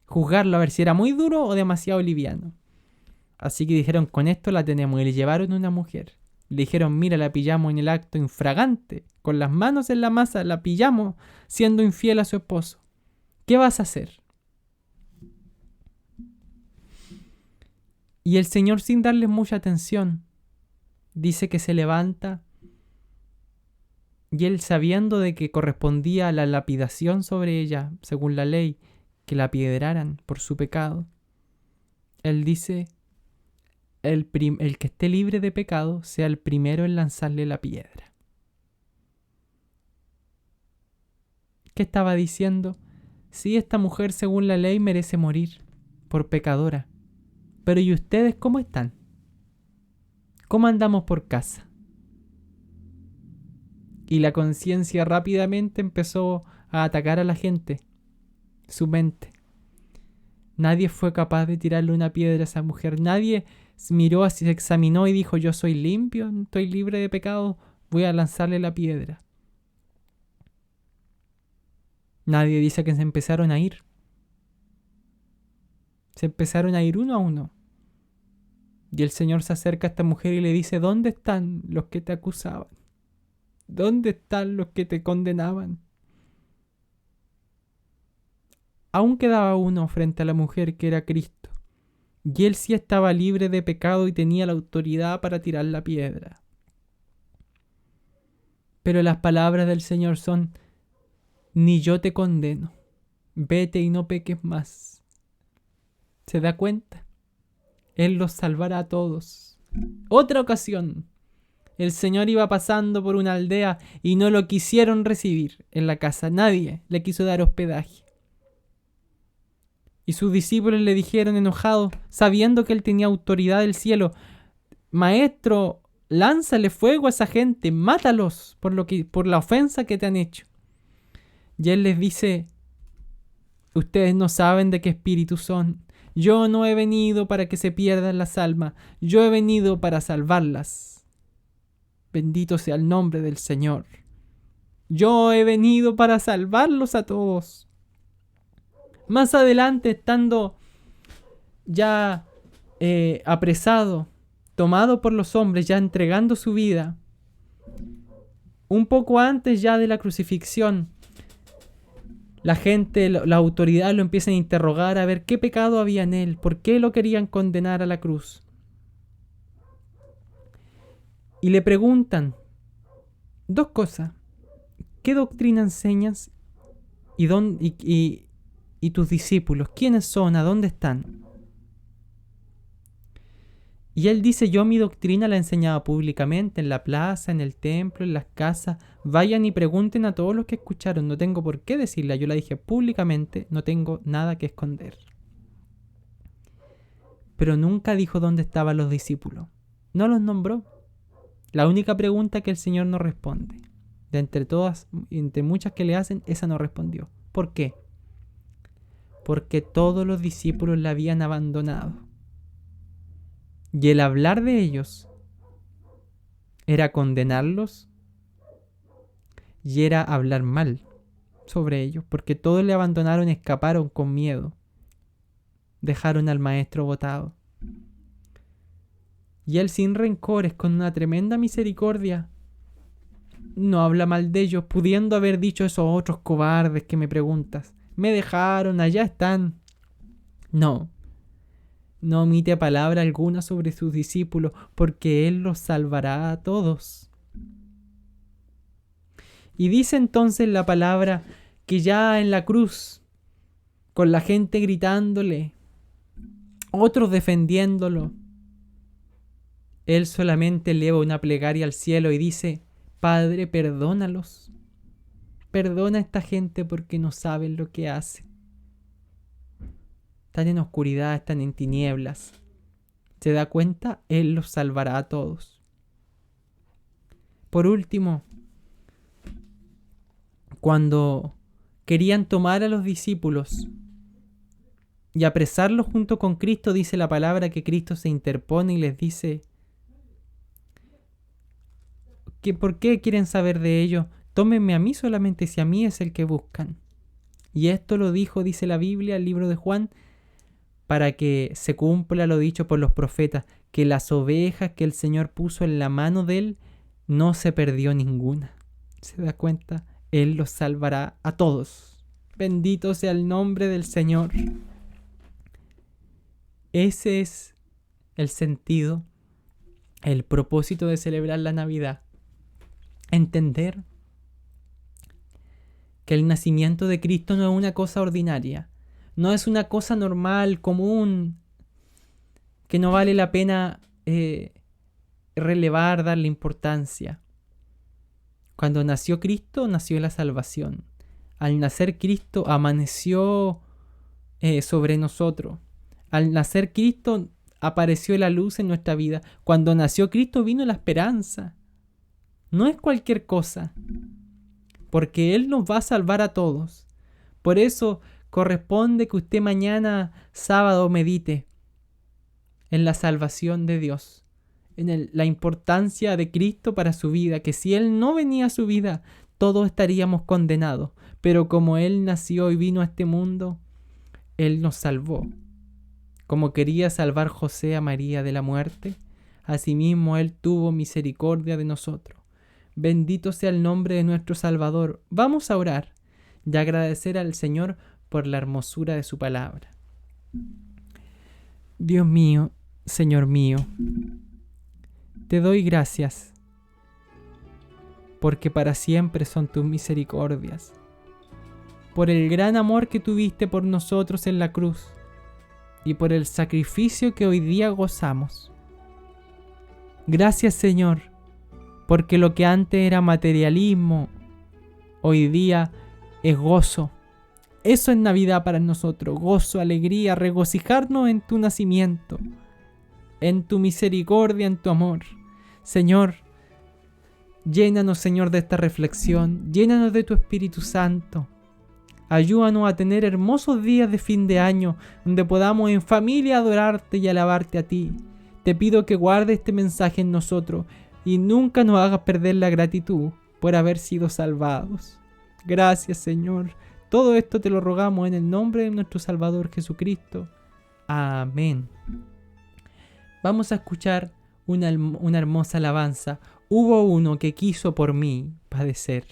Speaker 2: Juzgarlo a ver si era muy duro o demasiado liviano. Así que dijeron, con esto la tenemos. Y le llevaron una mujer. Le dijeron, mira, la pillamos en el acto infragante. Con las manos en la masa, la pillamos siendo infiel a su esposo. ¿Qué vas a hacer? Y el Señor, sin darles mucha atención, dice que se levanta. Y él, sabiendo de que correspondía a la lapidación sobre ella, según la ley, que la apiedraran por su pecado, él dice, el que esté libre de pecado sea el primero en lanzarle la piedra. ¿Qué estaba diciendo? Sí, esta mujer según la ley merece morir por pecadora. Pero ¿y ustedes cómo están? ¿Cómo andamos por casa? Y la conciencia rápidamente empezó a atacar a la gente. Su mente. Nadie fue capaz de tirarle una piedra a esa mujer. Nadie miró, se examinó y dijo, yo soy limpio, estoy libre de pecado, voy a lanzarle la piedra. Nadie. Dice que se empezaron a ir. Se empezaron a ir uno a uno. Y el Señor se acerca a esta mujer y le dice, ¿dónde están los que te acusaban? ¿Dónde están los que te condenaban? Aún quedaba uno frente a la mujer, que era Cristo. Y él sí estaba libre de pecado y tenía la autoridad para tirar la piedra. Pero las palabras del Señor son, ni yo te condeno, vete y no peques más. ¿Se da cuenta? Él los salvará a todos. Otra ocasión, el Señor iba pasando por una aldea y no lo quisieron recibir en la casa. Nadie le quiso dar hospedaje. Y sus discípulos le dijeron enojados, sabiendo que él tenía autoridad del cielo, Maestro, lánzale fuego a esa gente, mátalos por la ofensa que te han hecho. Y él les dice, ustedes no saben de qué espíritu son. Yo no he venido para que se pierdan las almas, yo he venido para salvarlas. Bendito sea el nombre del Señor. Yo he venido para salvarlos a todos. Más adelante, estando ya apresado, tomado por los hombres, ya entregando su vida, un poco antes ya de la crucifixión, La gente, la autoridad lo empiezan a interrogar a ver qué pecado había en él, por qué lo querían condenar a la cruz. Y le preguntan dos cosas. ¿Qué doctrina enseñas? ¿Y tus discípulos? ¿Quiénes son? ¿A dónde están? Y él dice, yo mi doctrina la enseñaba públicamente, en la plaza, en el templo, en las casas. Vayan y pregunten a todos los que escucharon, no tengo por qué decirla, yo la dije públicamente, no tengo nada que esconder. Pero nunca dijo dónde estaban los discípulos. No los nombró. La única pregunta que el Señor no responde. De entre todas, entre muchas que le hacen, esa no respondió. ¿Por qué? Porque todos los discípulos la habían abandonado. Y el hablar de ellos era condenarlos y era hablar mal sobre ellos, porque todos le abandonaron, escaparon con miedo, dejaron al maestro botado. Y él, sin rencores, con una tremenda misericordia, no habla mal de ellos, pudiendo haber dicho esos otros cobardes que me preguntas, me dejaron, allá están. No omite palabra alguna sobre sus discípulos, porque Él los salvará a todos. Y dice entonces la palabra que ya en la cruz, con la gente gritándole, otros defendiéndolo, Él solamente eleva una plegaria al cielo y dice, Padre, perdónalos. Perdona a esta gente porque no saben lo que hacen. Están en oscuridad, están en tinieblas. ¿Se da cuenta? Él los salvará a todos. Por último, cuando querían tomar a los discípulos y apresarlos junto con Cristo, dice la palabra que Cristo se interpone y les dice que ¿por qué quieren saber de ello? Tómenme a mí solamente si a mí es el que buscan. Y esto lo dijo, dice la Biblia, el libro de Juan, para que se cumpla lo dicho por los profetas, que las ovejas que el Señor puso en la mano de él, no se perdió ninguna. ¿Se da cuenta? Él los salvará a todos. Bendito sea el nombre del Señor. Ese es el sentido, el propósito de celebrar la Navidad. Entender que el nacimiento de Cristo no es una cosa ordinaria. No es una cosa normal, común, que no vale la pena relevar, darle importancia. Cuando nació Cristo, nació la salvación. Al nacer Cristo, amaneció sobre nosotros. Al nacer Cristo, apareció la luz en nuestra vida. Cuando nació Cristo, vino la esperanza. No es cualquier cosa, porque Él nos va a salvar a todos. Por eso corresponde que usted mañana sábado medite en la salvación de Dios, en la importancia de Cristo para su vida, que si Él no venía a su vida, todos estaríamos condenados, pero como Él nació y vino a este mundo, Él nos salvó. Como quería salvar José a María de la muerte, asimismo Él tuvo misericordia de nosotros. Bendito sea el nombre de nuestro Salvador. Vamos a orar y agradecer al Señor por la hermosura de su palabra. Dios mío, Señor mío, te doy gracias, porque para siempre son tus misericordias, por el gran amor que tuviste por nosotros en la cruz, y por el sacrificio que hoy día gozamos. Gracias, Señor, porque lo que antes era materialismo, hoy día es gozo. Eso es Navidad para nosotros, gozo, alegría, regocijarnos en tu nacimiento, en tu misericordia, en tu amor. Señor, llénanos, Señor, de esta reflexión, llénanos de tu Espíritu Santo. Ayúdanos a tener hermosos días de fin de año, donde podamos en familia adorarte y alabarte a ti. Te pido que guardes este mensaje en nosotros y nunca nos hagas perder la gratitud por haber sido salvados. Gracias, Señor. Todo esto te lo rogamos en el nombre de nuestro Salvador Jesucristo. Amén. Vamos a escuchar una hermosa alabanza. Hubo uno que quiso por mí padecer.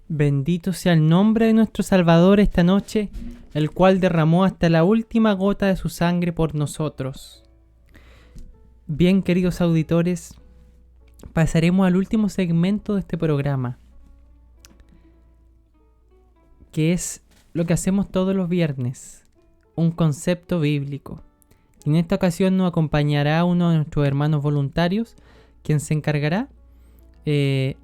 Speaker 2: Bendito sea el nombre de nuestro Salvador esta noche, el cual derramó hasta la última gota de su sangre por nosotros. Bien, queridos auditores, pasaremos al último segmento de este programa, que es lo que hacemos todos los viernes, un concepto bíblico. Y en esta ocasión nos acompañará uno de nuestros hermanos voluntarios, quien se encargará de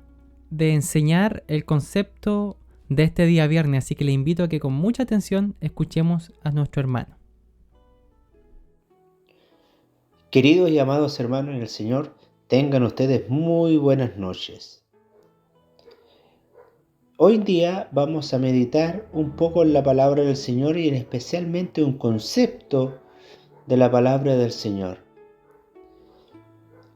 Speaker 2: enseñar el concepto de este día viernes. Así que le invito a que con mucha atención escuchemos a nuestro hermano.
Speaker 3: Queridos y amados hermanos en el Señor, tengan ustedes muy buenas noches. Hoy día vamos a meditar un poco en la palabra del Señor y en especialmente un concepto de la palabra del Señor,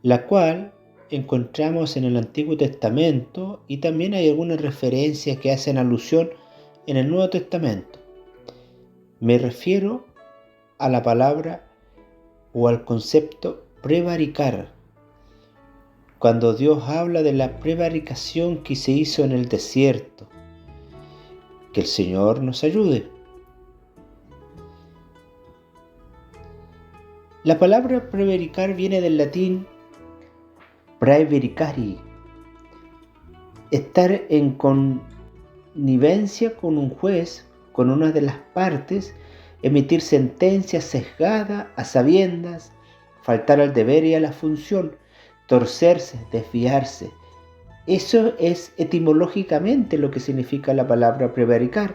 Speaker 3: la cual encontramos en el Antiguo Testamento y también hay algunas referencias que hacen alusión en el Nuevo Testamento. Me refiero a la palabra o al concepto prevaricar, cuando Dios habla de la prevaricación que se hizo en el desierto. Que el Señor nos ayude. La palabra prevaricar viene del latín praevaricari, estar en connivencia con un juez, con una de las partes, emitir sentencia sesgada a sabiendas, faltar al deber y a la función, torcerse, desviarse. Eso es etimológicamente lo que significa la palabra prevaricar.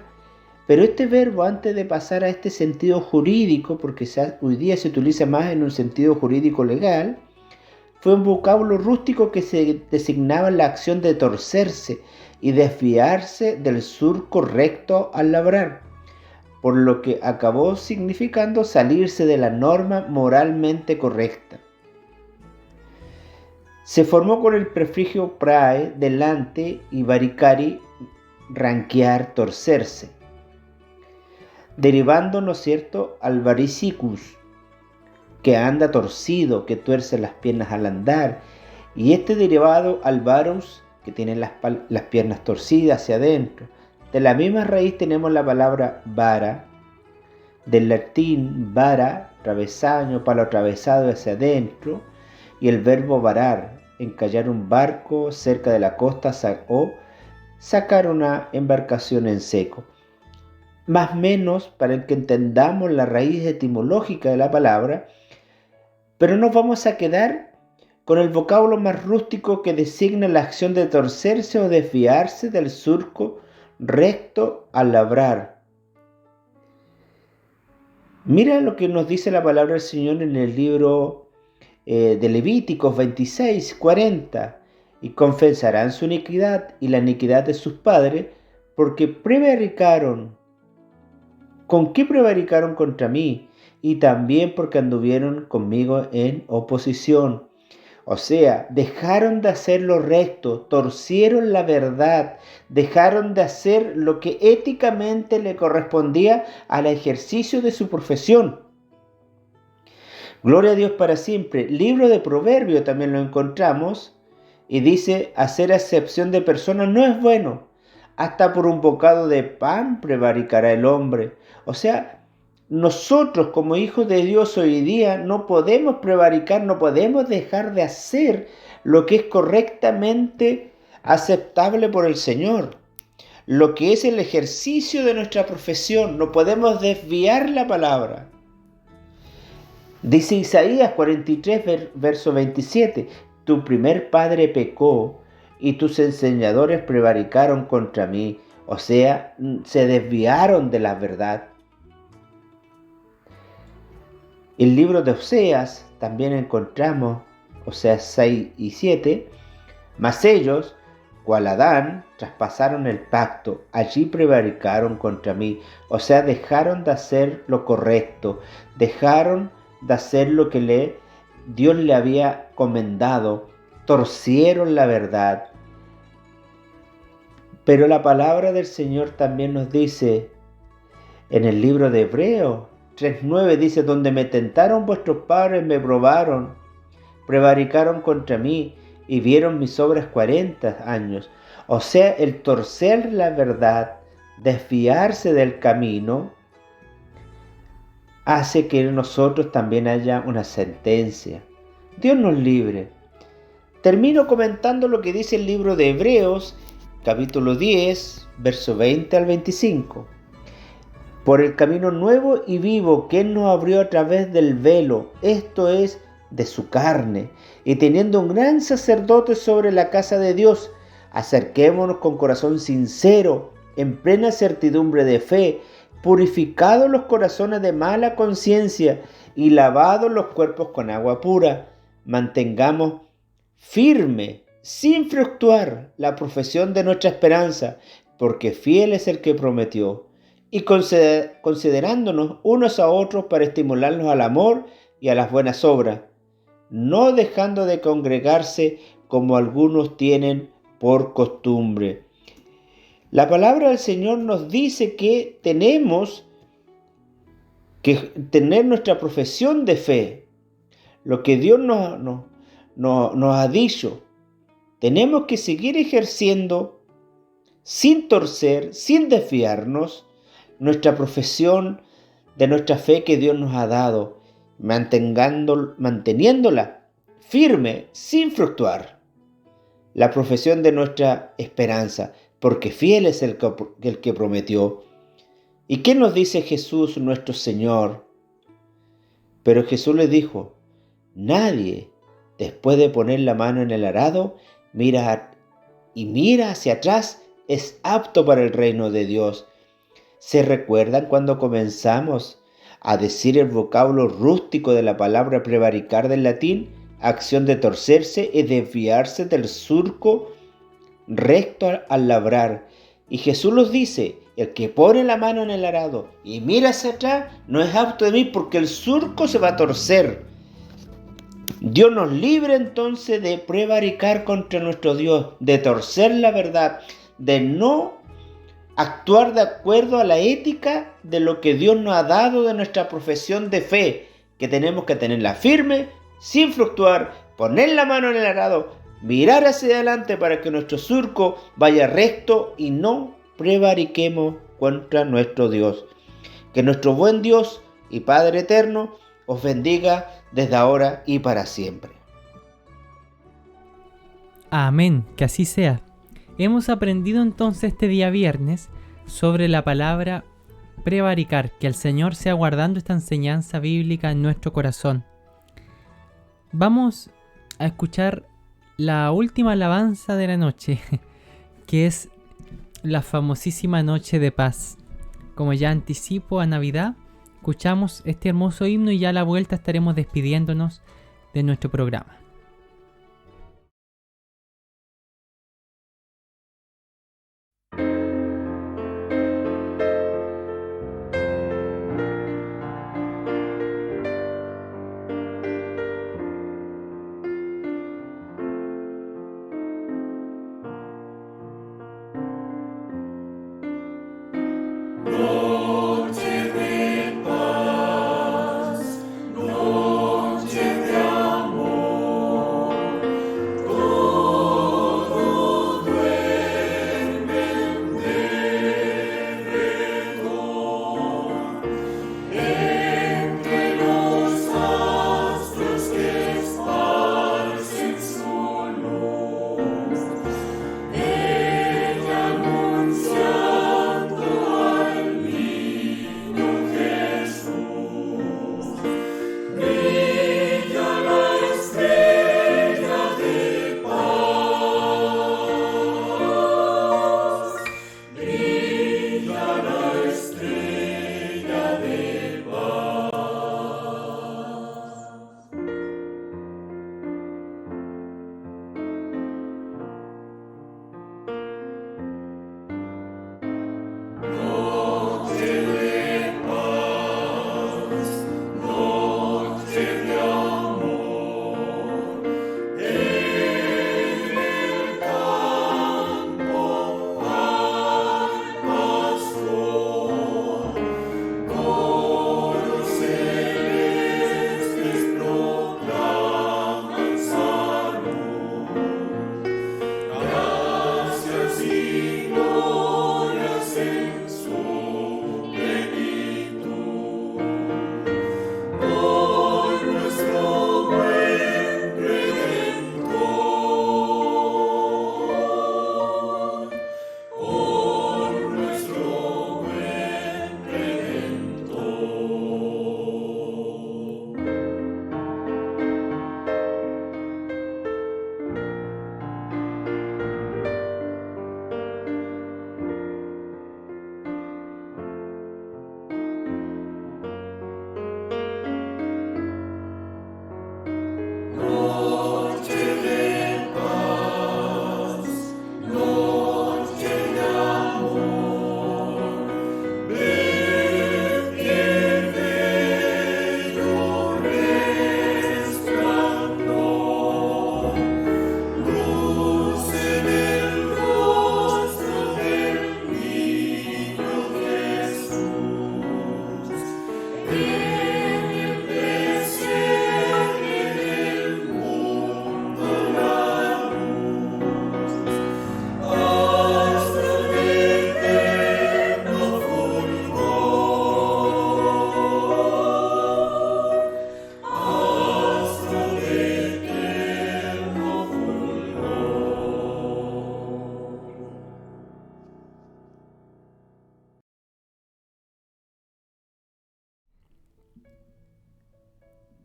Speaker 3: Pero este verbo, antes de pasar a este sentido jurídico, porque hoy día se utiliza más en un sentido jurídico legal, fue un vocablo rústico que se designaba la acción de torcerse y desviarse del surco recto al labrar, por lo que acabó significando salirse de la norma moralmente correcta. Se formó con el prefijo prae delante y varicari, ranquear, torcerse, derivando, ¿no es cierto?, al varicicus, que anda torcido, que tuerce las piernas al andar, y este derivado al varus, que tiene las piernas torcidas hacia adentro. De la misma raíz tenemos la palabra vara, del latín vara, travesaño, palo atravesado hacia adentro, y el verbo varar, encallar un barco cerca de la costa o sacar una embarcación en seco. Más o menos para que entendamos la raíz etimológica de la palabra, pero nos vamos a quedar con el vocablo más rústico que designa la acción de torcerse o desviarse del surco recto al labrar. Mira lo que nos dice la palabra del Señor en el libro de Levíticos 26:40. Y confesarán su iniquidad y la iniquidad de sus padres, porque prevaricaron. ¿Con qué prevaricaron contra mí? Y también porque anduvieron conmigo en oposición. O sea, dejaron de hacer lo recto, torcieron la verdad, dejaron de hacer lo que éticamente le correspondía al ejercicio de su profesión. Gloria a Dios para siempre. Libro de Proverbios también lo encontramos y dice, hacer acepción de personas no es bueno. Hasta por un bocado de pan prevaricará el hombre. O sea, nosotros como hijos de Dios hoy día no podemos prevaricar, no podemos dejar de hacer lo que es correctamente aceptable por el Señor. Lo que es el ejercicio de nuestra profesión, no podemos desviar la palabra. Dice Isaías 43, verso 27, tu primer padre pecó y tus enseñadores prevaricaron contra mí. O sea, se desviaron de la verdad. El libro de Oseas también encontramos, Oseas 6 y 7, mas ellos, cual Adán, traspasaron el pacto, allí prevaricaron contra mí. O sea, dejaron de hacer lo correcto, dejaron de hacer lo que Dios le había comendado, torcieron la verdad. Pero la palabra del Señor también nos dice en el libro de Hebreos 3:9, dice, donde me tentaron vuestros padres me probaron, prevaricaron contra mí y vieron mis obras 40 años. O sea, el torcer la verdad, desviarse del camino, hace que en nosotros también haya una sentencia. Dios nos libre. Termino comentando lo que dice el libro de Hebreos, capítulo 10, verso 20 al 25. Por el camino nuevo y vivo que Él nos abrió a través del velo, esto es, de su carne, y teniendo un gran sacerdote sobre la casa de Dios, acerquémonos con corazón sincero, en plena certidumbre de fe, purificados los corazones de mala conciencia y lavados los cuerpos con agua pura. Mantengamos firme, sin fluctuar, la profesión de nuestra esperanza, porque fiel es el que prometió. Y considerándonos unos a otros para estimularnos al amor y a las buenas obras, no dejando de congregarse como algunos tienen por costumbre. La palabra del Señor nos dice que tenemos que tener nuestra profesión de fe, lo que Dios nos ha dicho. Tenemos que seguir ejerciendo sin torcer, sin desviarnos, nuestra profesión de nuestra fe que Dios nos ha dado, manteniéndola firme, sin fluctuar. La profesión de nuestra esperanza, porque fiel es el que prometió. ¿Y qué nos dice Jesús nuestro Señor? Pero Jesús le dijo: nadie, después de poner la mano en el arado, mira hacia atrás, es apto para el reino de Dios. ¿Se recuerdan cuando comenzamos a decir el vocablo rústico de la palabra prevaricar del latín? Acción de torcerse y desviarse del surco recto al labrar. Y Jesús nos dice: el que pone la mano en el arado y mira hacia atrás no es apto de mí, porque el surco se va a torcer. Dios nos libre entonces de prevaricar contra nuestro Dios, de torcer la verdad, de no actuar de acuerdo a la ética de lo que Dios nos ha dado de nuestra profesión de fe, que tenemos que tenerla firme, sin fluctuar, poner la mano en el arado, mirar hacia adelante para que nuestro surco vaya recto y no prevariquemos contra nuestro Dios. Que nuestro buen Dios y Padre eterno os bendiga desde ahora y para siempre.
Speaker 2: Amén, que así sea. Hemos aprendido entonces este día viernes sobre la palabra prevaricar, que el Señor sea guardando esta enseñanza bíblica en nuestro corazón. Vamos a escuchar la última alabanza de la noche, que es la famosísima Noche de Paz. Como ya anticipo a Navidad, escuchamos este hermoso himno y ya a la vuelta estaremos despidiéndonos de nuestro programa.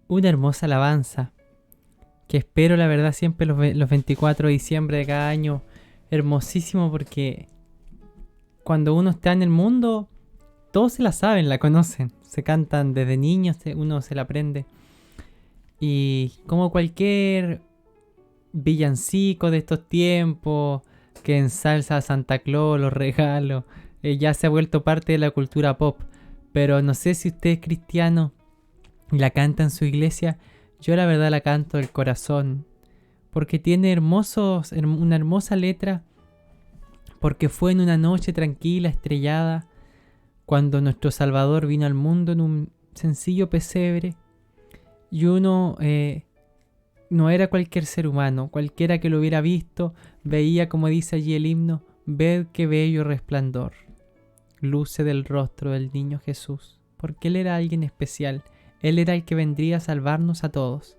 Speaker 2: Una hermosa alabanza que espero, la verdad, siempre los 24 de diciembre de cada año. Hermosísimo, porque cuando uno está en el mundo, todos se la saben, la conocen, se cantan desde niños, uno se la aprende. Y como cualquier villancico de estos tiempos que ensalza a Santa Claus, los regalos, ya se ha vuelto parte de la cultura pop. Pero no sé si usted es cristiano y la canta en su iglesia. Yo la verdad la canto del corazón, porque tiene una hermosa letra, porque fue en una noche tranquila, estrellada, cuando nuestro Salvador vino al mundo en un sencillo pesebre, y uno no era cualquier ser humano. Cualquiera que lo hubiera visto veía, como dice allí el himno, ved qué bello resplandor luce del rostro del niño Jesús, porque Él era alguien especial. Él era el que vendría a salvarnos a todos.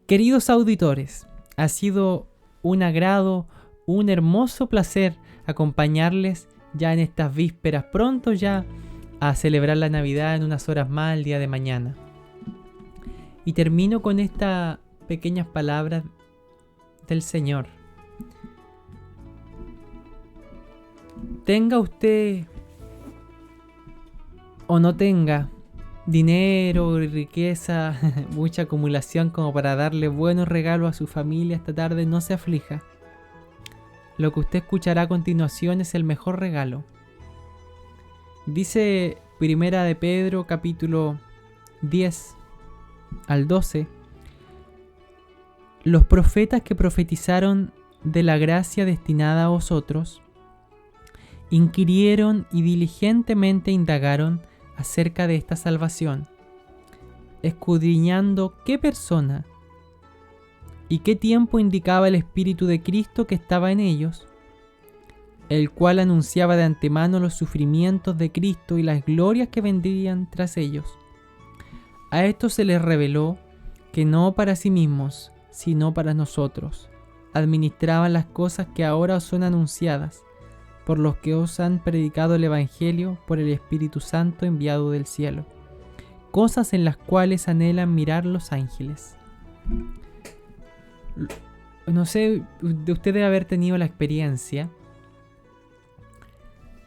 Speaker 2: Queridos auditores, ha sido un agrado, un hermoso placer acompañarles ya en estas vísperas, pronto ya a celebrar la Navidad en unas horas más el día de mañana. Y termino con estas pequeñas palabras del Señor. Tenga usted o no tenga dinero, riqueza, mucha acumulación como para darle buenos regalos a su familia esta tarde, no se aflija. Lo que usted escuchará a continuación es el mejor regalo. Dice Primera de Pedro, capítulo 10 al 12. Los profetas que profetizaron de la gracia destinada a vosotros, inquirieron y diligentemente indagaron acerca de esta salvación, escudriñando qué persona y qué tiempo indicaba el Espíritu de Cristo que estaba en ellos, el cual anunciaba de antemano los sufrimientos de Cristo y las glorias que vendrían tras ellos. A estos se les reveló que no para sí mismos, sino para nosotros, administraban las cosas que ahora os son anunciadas, por los que os han predicado el Evangelio por el Espíritu Santo enviado del cielo, cosas en las cuales anhelan mirar los ángeles. No sé, usted debe haber tenido la experiencia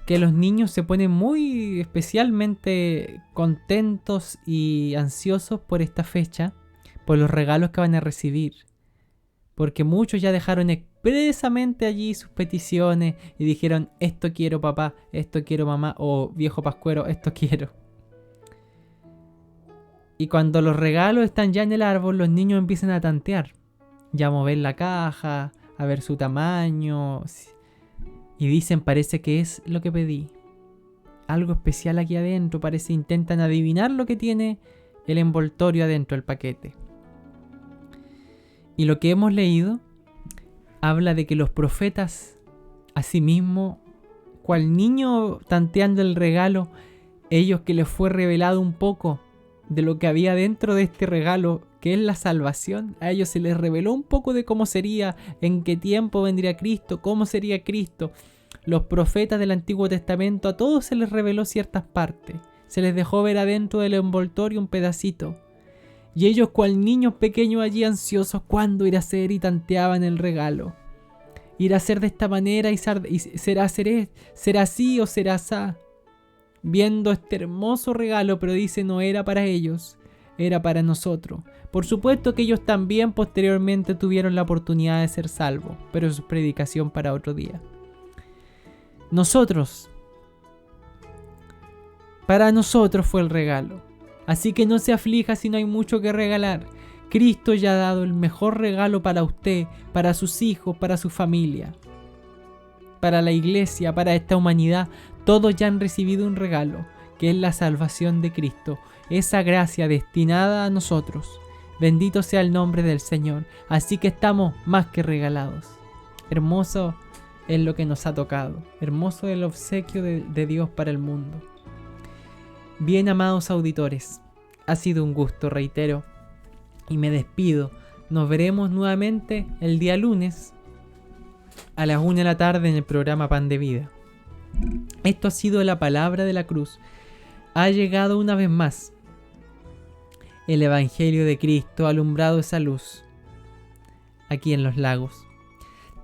Speaker 2: que los niños se ponen muy especialmente contentos y ansiosos por esta fecha, por los regalos que van a recibir, porque muchos ya dejaron expresamente allí sus peticiones y dijeron: esto quiero papá, esto quiero mamá, o viejo pascuero, esto quiero. Y cuando los regalos están ya en el árbol, los niños empiezan a tantear, ya a mover la caja, a ver su tamaño, y dicen: parece que es lo que pedí, algo especial aquí adentro, parece. Intentan adivinar lo que tiene el envoltorio adentro del paquete. Y lo que hemos leído habla de que los profetas, asimismo, cual niño tanteando el regalo, ellos que les fue revelado un poco de lo que había dentro de este regalo, que es la salvación, a ellos se les reveló un poco de cómo sería, en qué tiempo vendría Cristo, cómo sería Cristo. Los profetas del Antiguo Testamento, a todos se les reveló ciertas partes, se les dejó ver adentro del envoltorio un pedacito. Y ellos, cual niños pequeños allí ansiosos, ¿cuándo irá a ser? Y tanteaban el regalo. ¿Irá a ser de esta manera y será así o será asá? Viendo este hermoso regalo, pero dice: no era para ellos, era para nosotros. Por supuesto que ellos también posteriormente tuvieron la oportunidad de ser salvos, pero eso es predicación para otro día. Para nosotros fue el regalo. Así que no se aflija si no hay mucho que regalar. Cristo ya ha dado el mejor regalo para usted, para sus hijos, para su familia, para la iglesia, para esta humanidad. Todos ya han recibido un regalo. que es la salvación de Cristo, esa gracia destinada a nosotros. Bendito sea el nombre del Señor. Así que estamos más que regalados. Hermoso es lo que nos ha tocado. Hermoso es el obsequio de Dios para el mundo. Bien, amados auditores, ha sido un gusto, reitero, y me despido. Nos veremos nuevamente el día lunes a las 1 de la tarde en el programa Pan de Vida. Esto ha sido la palabra de la cruz. Ha llegado una vez más el Evangelio de Cristo, ha alumbrado esa luz aquí en Los Lagos.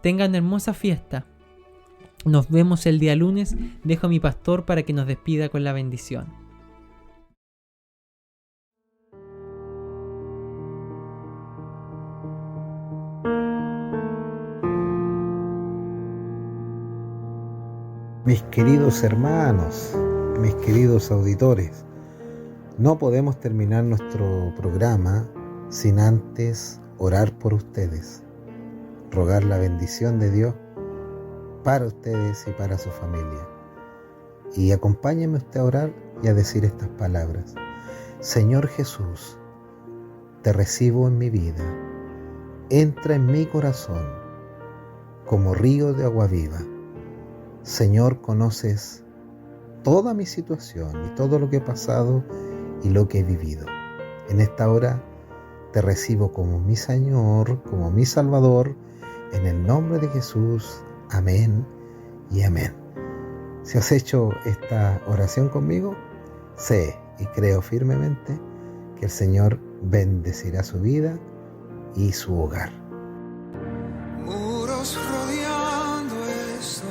Speaker 2: Tengan hermosa fiesta. Nos vemos el día lunes. Dejo a mi pastor para que nos despida con la bendición.
Speaker 4: Mis queridos hermanos, mis queridos auditores, no podemos terminar nuestro programa sin antes orar por ustedes, rogar la bendición de Dios para ustedes y para su familia. Y acompáñenme usted a orar y a decir estas palabras. Señor Jesús, te recibo en mi vida, entra en mi corazón como río de agua viva. Señor, conoces toda mi situación y todo lo que he pasado y lo que he vivido. En esta hora te recibo como mi Señor, como mi Salvador, en el nombre de Jesús. Amén y amén. Si has hecho esta oración conmigo, sé y creo firmemente que el Señor bendecirá su vida y su hogar.
Speaker 5: Muros rodeando estoy,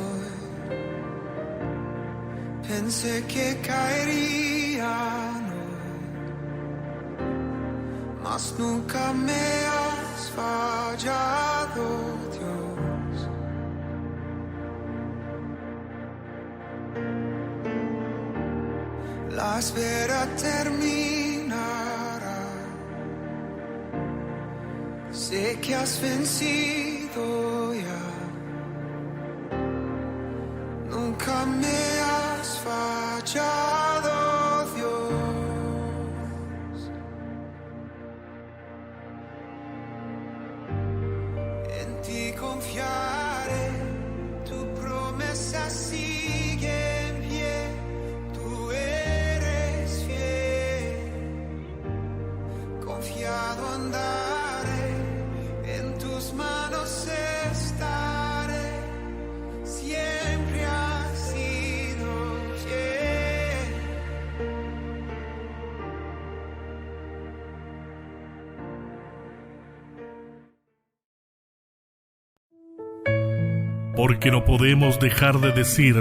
Speaker 5: pensé que caería, mas nunca me has fallado, Dios. La espera terminará, sé que has vencido ya, nunca me has fallado, Dios. En ti confiaré, tu promesa sigue en pie, tú eres fiel, confiado andaré, en tus manos estaré, siempre has sido fiel.
Speaker 1: Porque no podemos dejar de decir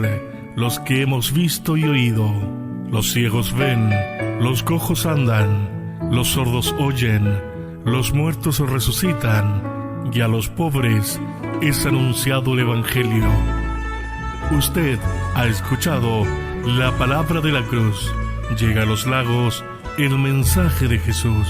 Speaker 1: los que hemos visto y oído. Los ciegos ven, los cojos andan, los sordos oyen, los muertos resucitan, y a los pobres es anunciado el Evangelio. Usted ha escuchado la palabra de la cruz. Llega a Los Lagos el mensaje de Jesús.